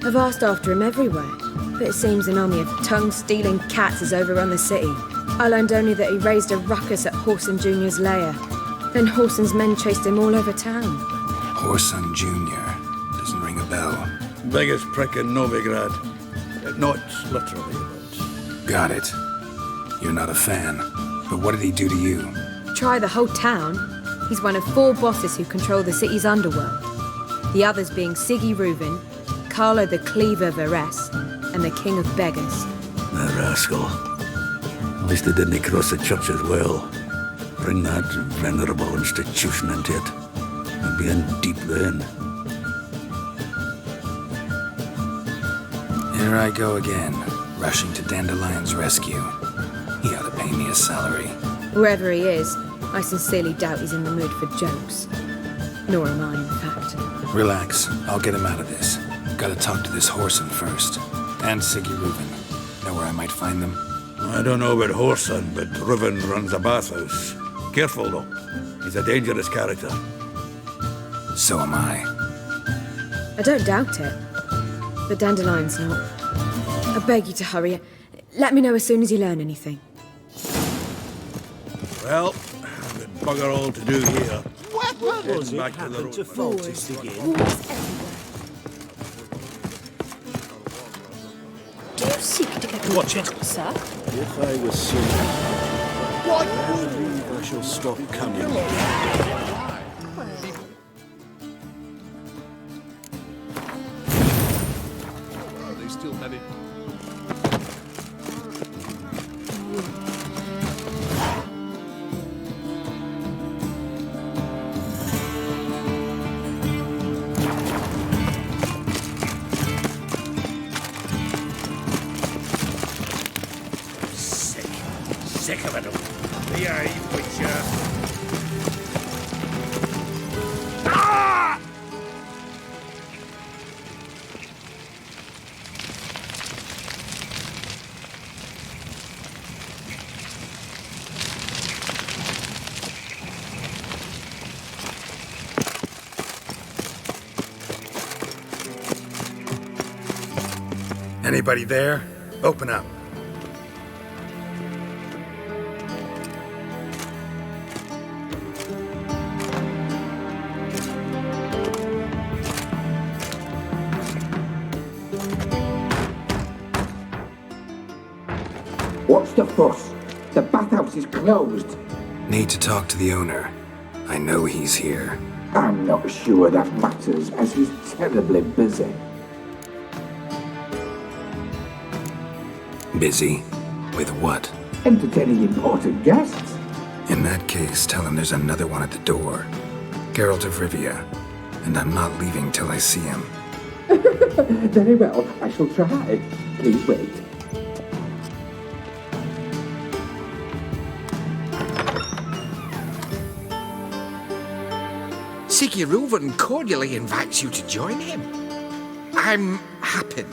I've asked after him everywhere, but it seems an army of tongue-stealing cats has overrun the city. I learned only that he raised a ruckus at Horson Jr.'s lair. Then Horson's men chased him all over town. Horson Jr. Doesn't ring a bell. Biggest prick in Novigrad. Not literally, but... Got it. You're not a fan. But what did he do to you? Try the whole town. He's one of 4 bosses who control the city's underworld. The others being Siggy Reuven, Carlo the Cleaver Varese, and the King of Beggars. The rascal. At least he didn't cross the church as well. Bring that venerable institution into it. I'd be in deep then. Here I go again, rushing to Dandelion's rescue. He ought to pay me a salary. Whoever he is, I sincerely doubt he's in the mood for jokes. Nor am I, in fact. Relax, I'll get him out of this. Gotta talk to this Whoreson first. And Siggy Reuven. Know where I might find them? I don't know about Whoreson, but Reuven runs a bathhouse. Careful, though. He's a dangerous character. So am I. I don't doubt it. But Dandelion's not. I beg you to hurry. Let me know as soon as you learn anything. Well, I've got bugger all to do here. What was it happened to Fortis again? Do you seek to get Watch me it. drunk, sir? If I was sinning, I believe I shall stop coming. Are they still managed? Sick of it all. Behave, Witcher. Ah! Anybody there? Open up. What's the fuss? The bathhouse is closed. Need to talk to the owner. I know he's here. I'm not sure that matters, as he's terribly busy. Busy? With what? Entertaining important guests. In that case, tell him there's another one at the door. Geralt of Rivia. And I'm not leaving till I see him. Very well, I shall try. Please wait. Siggy Reuven cordially invites you to join him. I'm happy.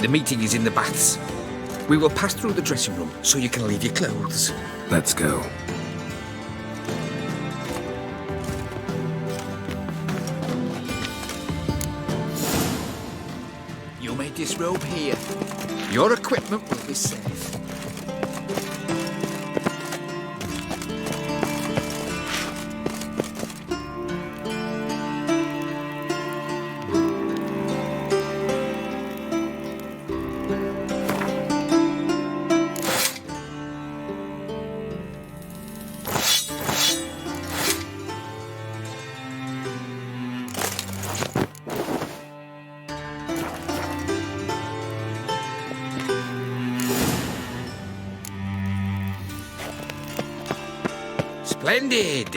The meeting is in the baths. We will pass through the dressing room so you can leave your clothes. Let's go. You may disrobe here. Your equipment will be safe. Splendid!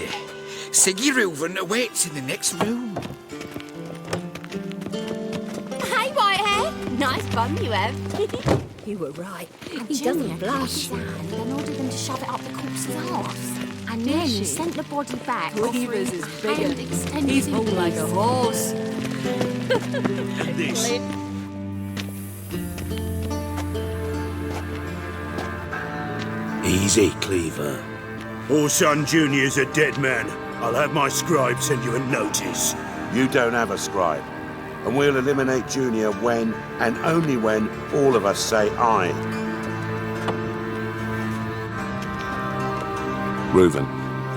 Siggy Reuven awaits in the next room. Hey, Whitehair! Nice bum you have. You were right. He Junior doesn't blush. grabbed his hand and ordered them to shove it up the corpse's arse. And then he sent the body back, Cleaver's offering is a bigger. hand extended He's to more like a his. horse. And this. Easy, Cleaver. Orson Jr.'s a dead man. I'll have my scribe send you a notice. You don't have a scribe. And we'll eliminate Junior when, and only when, all of us say aye. Reuven,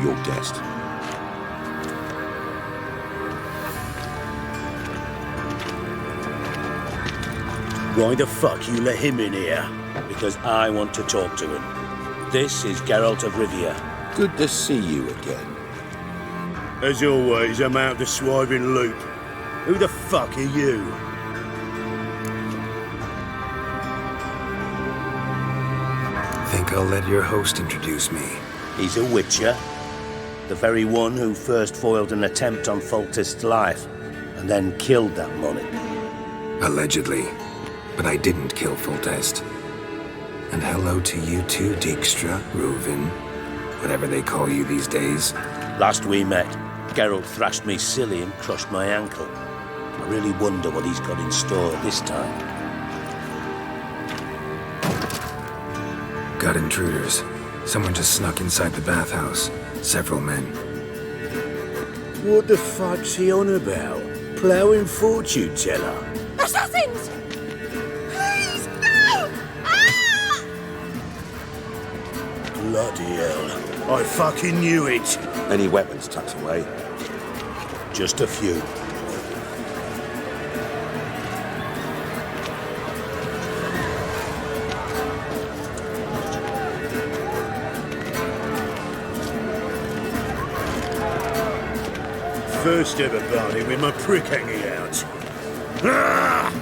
your guest. Why the fuck you let him in here? Because I want to talk to him. This is Geralt of Rivia. Good to see you again. As always, I'm out the swiving loop. Who the fuck are you? Think I'll let your host introduce me. He's a witcher. The very one who first foiled an attempt on Foltest's life, and then killed that monarch. Allegedly. But I didn't kill Foltest. And hello to you too, Dijkstra, Reuven, whatever they call you these days. Last we met, Geralt thrashed me silly and crushed my ankle. I really wonder what he's got in store this time. Got intruders. Someone just snuck inside the bathhouse. Several men. What the fuck's he on about? Ploughing fortune teller? Assassins! Please, no! Ah! Bloody hell. I fucking knew it. Any weapons tucked away? Just a few. First ever party with my prick hanging out. Ah!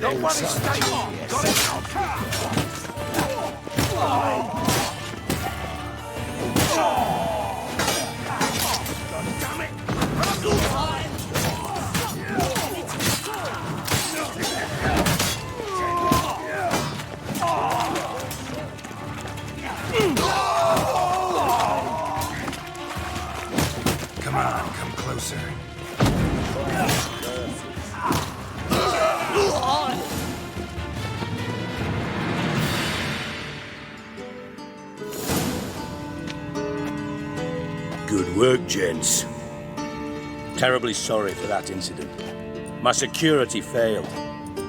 Don't worry, stay on. Got it? Come on, come closer. Good work, gents. Terribly sorry for that incident. My security failed.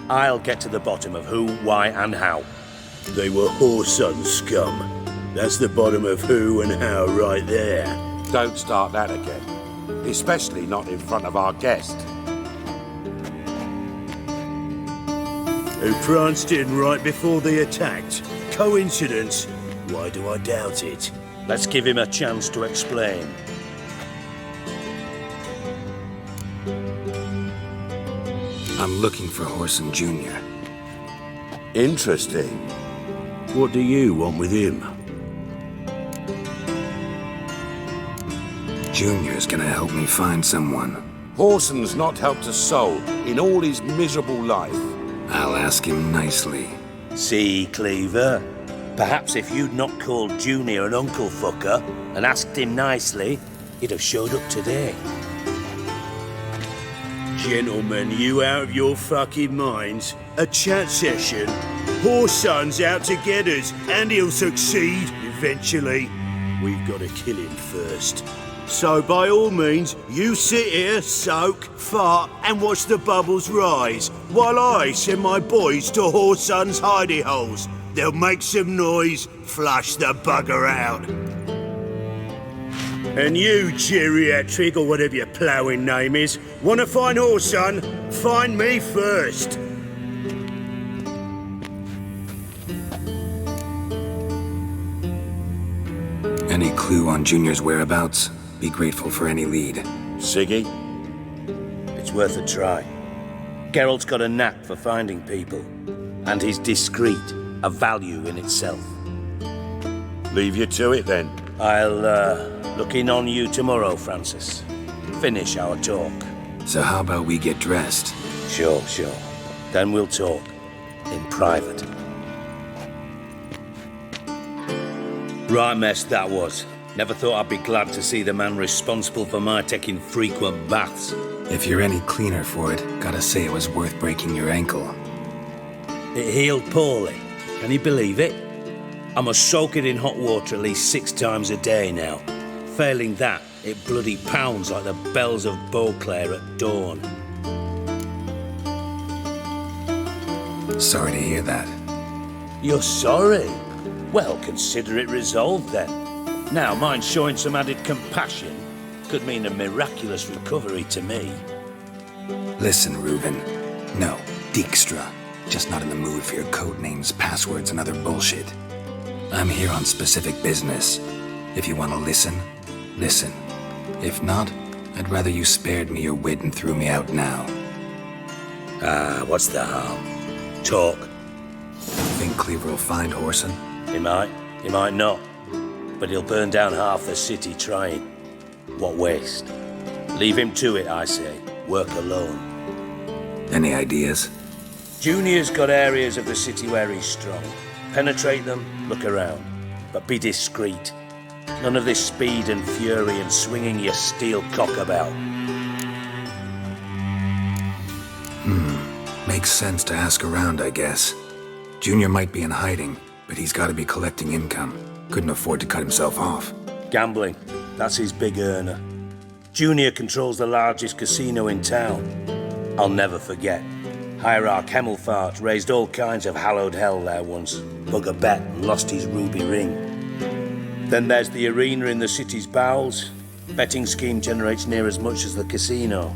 I'll get to the bottom of who, why, and how. They were whoreson scum. That's the bottom of who and how right there. Don't start that again. Especially not in front of our guest. Who pranced in right before they attacked. Coincidence? Why do I doubt it? Let's give him a chance to explain. I'm looking for Whoreson Jr. Interesting. What do you want with him? Junior's gonna help me find someone. Whoreson's not helped a soul in all his miserable life. I'll ask him nicely. See, Cleaver? Perhaps if you'd not called Junior an uncle fucker and asked him nicely, he'd have showed up today. Gentlemen, you out of your fucking minds? A chat session? Whoreson's out to get us, and he'll succeed eventually. We've got to kill him first. So by all means, you sit here, soak, fart, and watch the bubbles rise, while I send my boys to Whoreson's hidey holes. They'll make some noise, flush the bugger out. And you, geriatric, or whatever your ploughing name is, want to find Whoreson? Find me first. Any clue on Junior's whereabouts? Be grateful for any lead. Siggy? It's worth a try. Geralt's got a knack for finding people, and he's discreet, a value in itself. Leave you to it then. I'll look in on you tomorrow, Francis. Finish our talk. So how about we get dressed? Sure. Then we'll talk. In private. Right mess that was. Never thought I'd be glad to see the man responsible for my taking frequent baths. If you're any cleaner for it, gotta say it was worth breaking your ankle. It healed poorly. Can you believe it? I must soak it in hot water at least 6 times a day now. Failing that, it bloody pounds like the bells of Beauclair at dawn. Sorry to hear that. You're sorry? Well, consider it resolved then. Now, mind showing some added compassion could mean a miraculous recovery to me. Listen, Reuben. No, Dijkstra. Just not in the mood for your code names, passwords, and other bullshit. I'm here on specific business. If you want to listen, listen. If not, I'd rather you spared me your wit and threw me out now. What's the harm? Talk. Think Cleaver will find Horson? He might not. But he'll burn down half the city trying. What waste? Leave him to it, I say. Work alone. Any ideas? Junior's got areas of the city where he's strong. Penetrate them, look around. But be discreet. None of this speed and fury and swinging your steel cock about. Makes sense to ask around, I guess. Junior might be in hiding, but he's got to be collecting income. Couldn't afford to cut himself off. Gambling. That's his big earner. Junior controls the largest casino in town. I'll never forget. Hierarch Hemmelfart raised all kinds of hallowed hell there once. Bug a bet and lost his ruby ring. Then there's the arena in the city's bowels. Betting scheme generates near as much as the casino.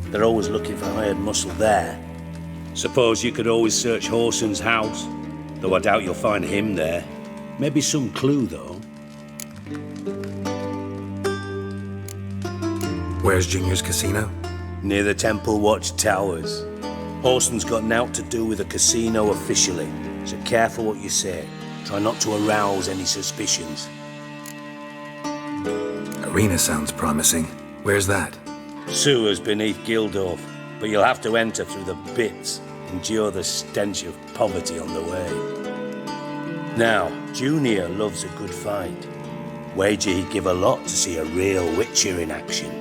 They're always looking for hired muscle there. Suppose you could always search Horson's house, though I doubt you'll find him there. Maybe some clue, though. Where's Junior's casino? Near the Temple Watch Towers. Horson's got nought to do with the casino officially, so careful what you say. Try not to arouse any suspicions. Arena sounds promising. Where's that? Sewers beneath Gildorf, but you'll have to enter through the bits, endure the stench of poverty on the way. Now, Junior loves a good fight. Wager he'd give a lot to see a real Witcher in action.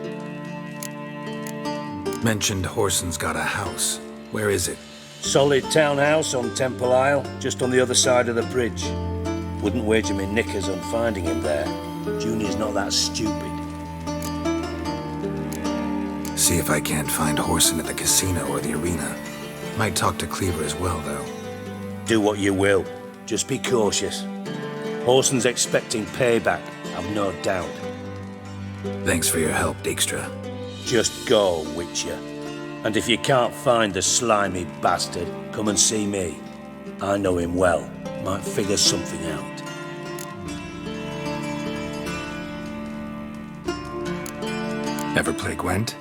Mentioned Horson's got a house. Where is it? Solid townhouse on Temple Isle, just on the other side of the bridge. Wouldn't wager me knickers on finding him there. Junior's not that stupid. See if I can't find Horson at the casino or the arena. Might talk to Cleaver as well, though. Do what you will. Just be cautious. Horson's expecting payback, I've no doubt. Thanks for your help, Dijkstra. Just go, Witcher. And if you can't find the slimy bastard, come and see me. I know him well. Might figure something out. Ever play Gwent?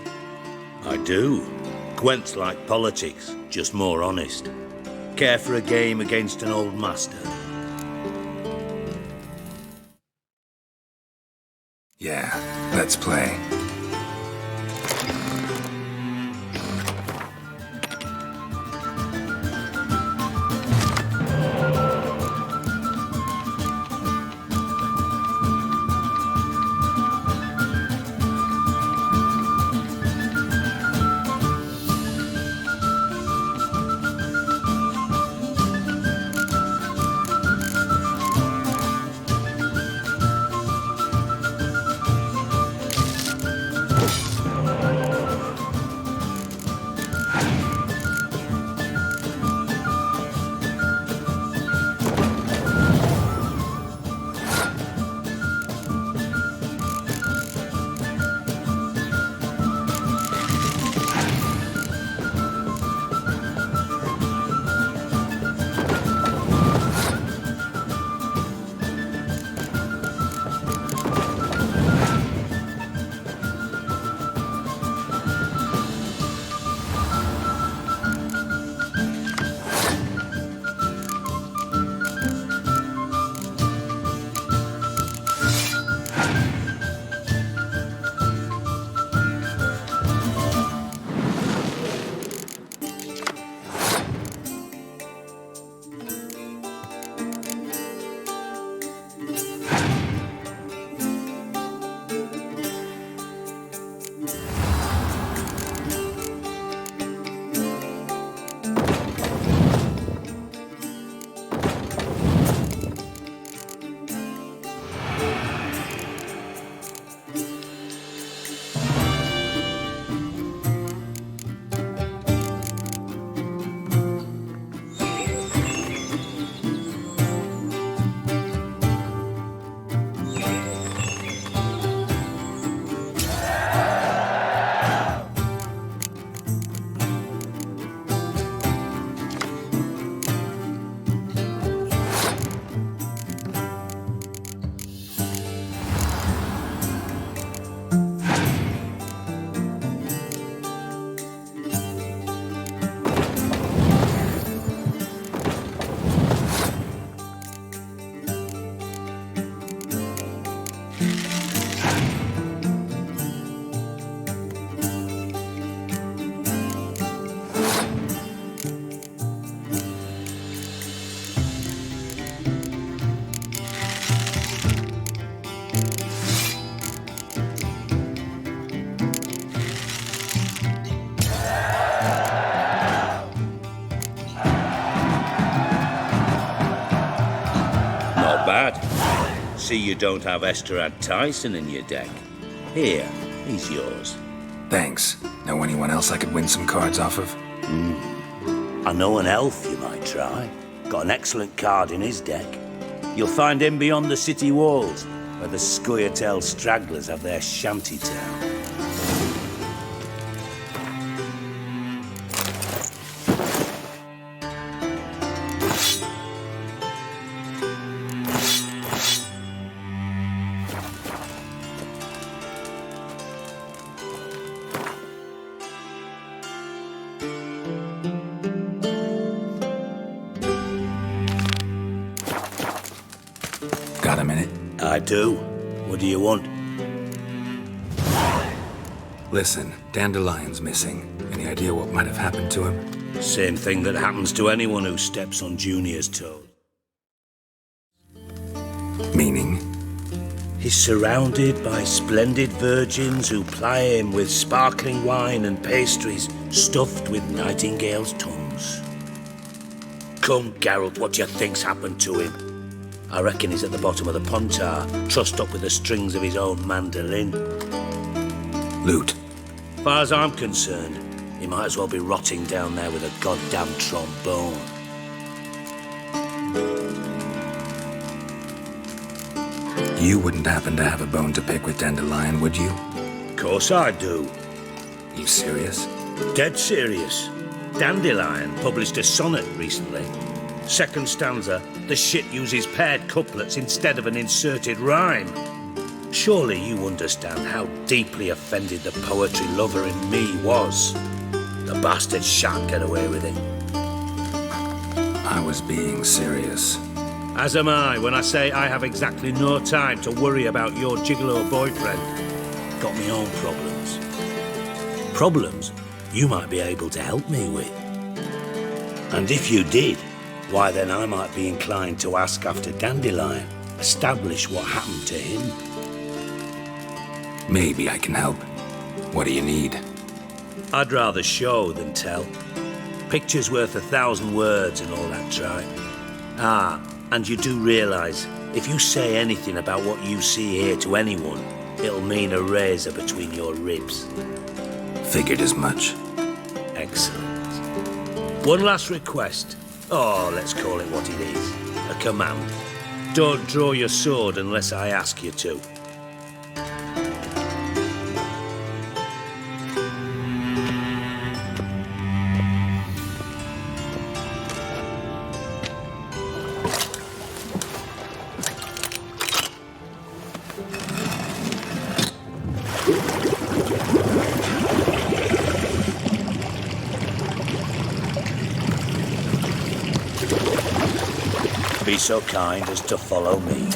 I do. Gwent's like politics, just more honest. Care for a game against an old master? Yeah, let's play. bad. See you don't have Esterad Tyson in your deck. Here, he's yours. Thanks. Know anyone else I could win some cards off of? I know an elf you might try. Got an excellent card in his deck. You'll find him beyond the city walls, where the Scoia'tael stragglers have their shanty town. Got a minute? I do. What do you want? Listen, Dandelion's missing. Any idea what might have happened to him? Same thing that happens to anyone who steps on Junior's toes. Meaning? He's surrounded by splendid virgins who ply him with sparkling wine and pastries stuffed with nightingales' tongues. Come, Geralt, what do you think's happened to him? I reckon he's at the bottom of the Pontar, trussed up with the strings of his own mandolin. Loot. Far as I'm concerned, he might as well be rotting down there with a goddamn trombone. You wouldn't happen to have a bone to pick with Dandelion, would you? Of course I do. You serious? Dead serious. Dandelion published a sonnet recently. Second stanza, the shit uses paired couplets instead of an inserted rhyme. Surely you understand how deeply offended the poetry lover in me was. The bastard shan't get away with it. I was being serious. As am I when I say I have exactly no time to worry about your gigolo boyfriend. Got me own problems. Problems you might be able to help me with. And if you did, why then I might be inclined to ask after Dandelion, establish what happened to him. Maybe I can help. What do you need? I'd rather show than tell. Picture's worth 1,000 words and all that tripe. Ah, and you do realise, if you say anything about what you see here to anyone, it'll mean a razor between your ribs. Figured as much. Excellent. One last request. Oh, let's call it what it is. A command. Don't draw your sword unless I ask you to. Be so kind as to follow me.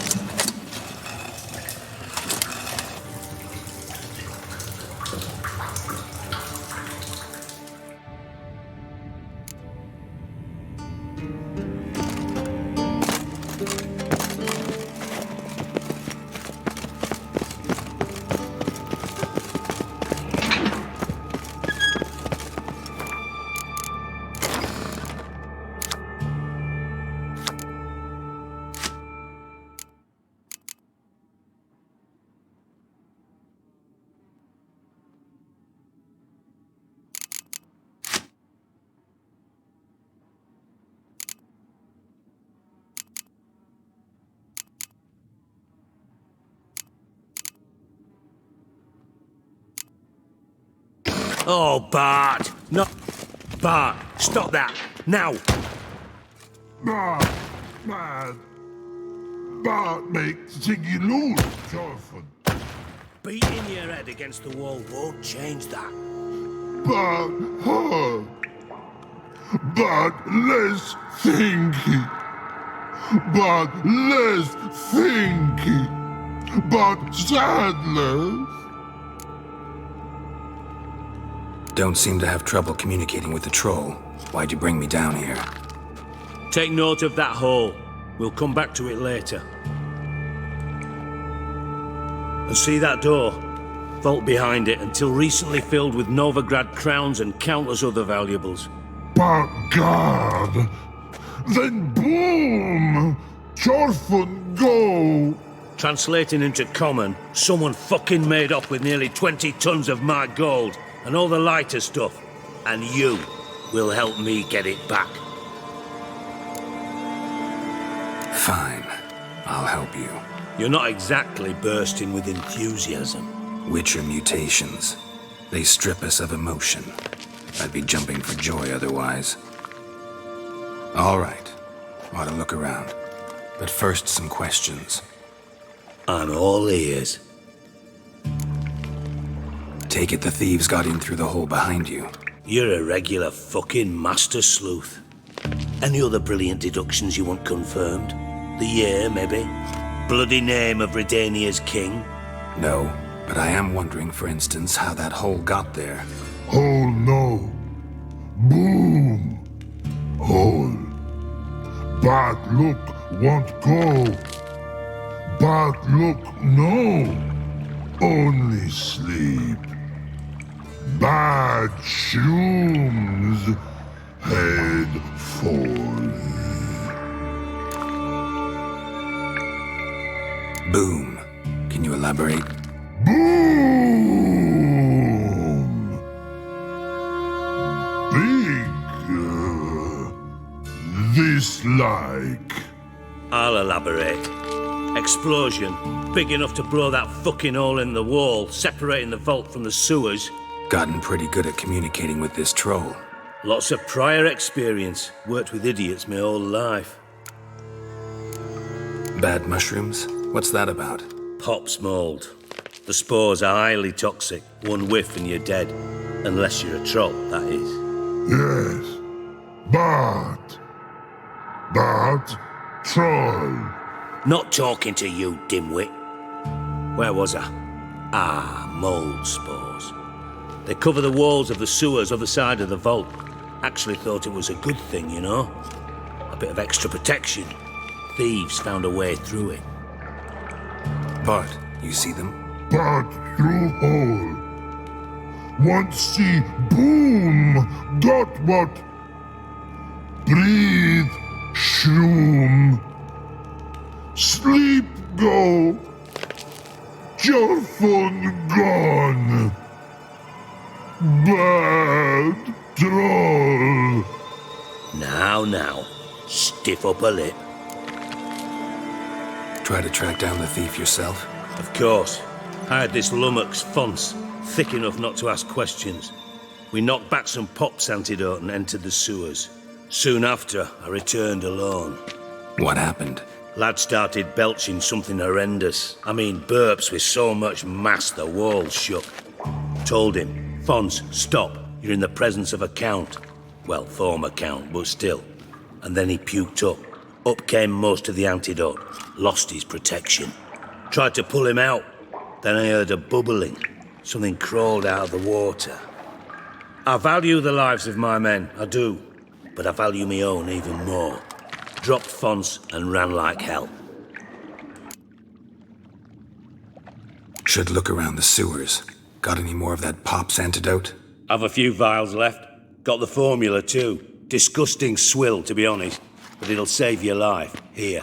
Oh, Bart! No, Bart, stop that! Now! Bart makes Ziggy lose often. Beating your head against the wall won't change that. But hard. But less thinky. But less thinky. But sadness. Don't seem to have trouble communicating with the troll. Why'd you bring me down here? Take note of that hole. We'll come back to it later. And see that door? Vault behind it, until recently filled with Novigrad crowns and countless other valuables. But God! Then boom! Chorfun, go! Translating into common, someone fucking made off with nearly 20 tons of my gold and all the lighter stuff. And you will help me get it back. Fine. I'll help you. You're not exactly bursting with enthusiasm. Witcher mutations. They strip us of emotion. I'd be jumping for joy otherwise. All right. Ought to look around. But first, some questions. I'm all ears. Take it the thieves got in through the hole behind you. You're a regular fucking master sleuth. Any other brilliant deductions you want confirmed? The year, maybe? Bloody name of Redania's king? No, but I am wondering, for instance, how that hole got there. Hole no. Boom. Hole. Bad look won't go. Bad look no. Only sleep. Bad shoes. Head fall. Boom. Can you elaborate? Boom! Big. This like. I'll elaborate. Explosion. Big enough to blow that fucking hole in the wall, separating the vault from the sewers. Gotten pretty good at communicating with this troll. Lots of prior experience. Worked with idiots my whole life. Bad mushrooms? What's that about? Pops mold. The spores are highly toxic. One whiff and you're dead. Unless you're a troll, that is. Yes. Bad. Bad troll. Not talking to you, dimwit. Where was I? Ah, mold spores. They cover the walls of the sewers other side of the vault. Actually thought it was a good thing, you know? A bit of extra protection. Thieves found a way through it. But, you see them? But through hole. Want see boom. Got what? Breathe. Shroom. Sleep go. Your phone gone. Bad troll. Now. Stiff up a lip. Try to track down the thief yourself? Of course. I had this lummox Fonce, thick enough not to ask questions. We knocked back some Pop's antidote and entered the sewers. Soon after, I returned alone. What happened? Lad started belching something horrendous. I mean, burps with so much mass the walls shook. Told him, Fonce, stop. You're in the presence of a count. Well, former count, but still. And then he puked up. Up came most of the antidote. Lost his protection. Tried to pull him out. Then I heard a bubbling. Something crawled out of the water. I value the lives of my men, I do. But I value my own even more. Dropped Fonce and ran like hell. Should look around the sewers. Got any more of that Pop's antidote? I've a few vials left. Got the formula too. Disgusting swill, to be honest. But it'll save your life. Here.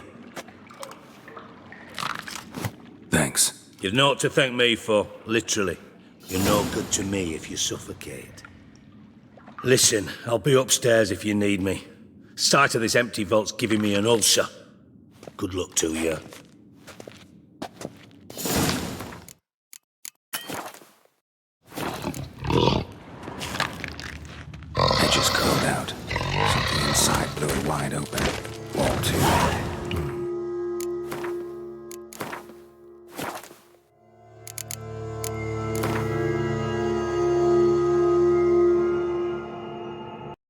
Thanks. You've naught to thank me for, literally. You're no good to me if you suffocate. Listen, I'll be upstairs if you need me. Sight of this empty vault's giving me an ulcer. Good luck to you. Edges curled out. Something inside blew it wide open. Wall too.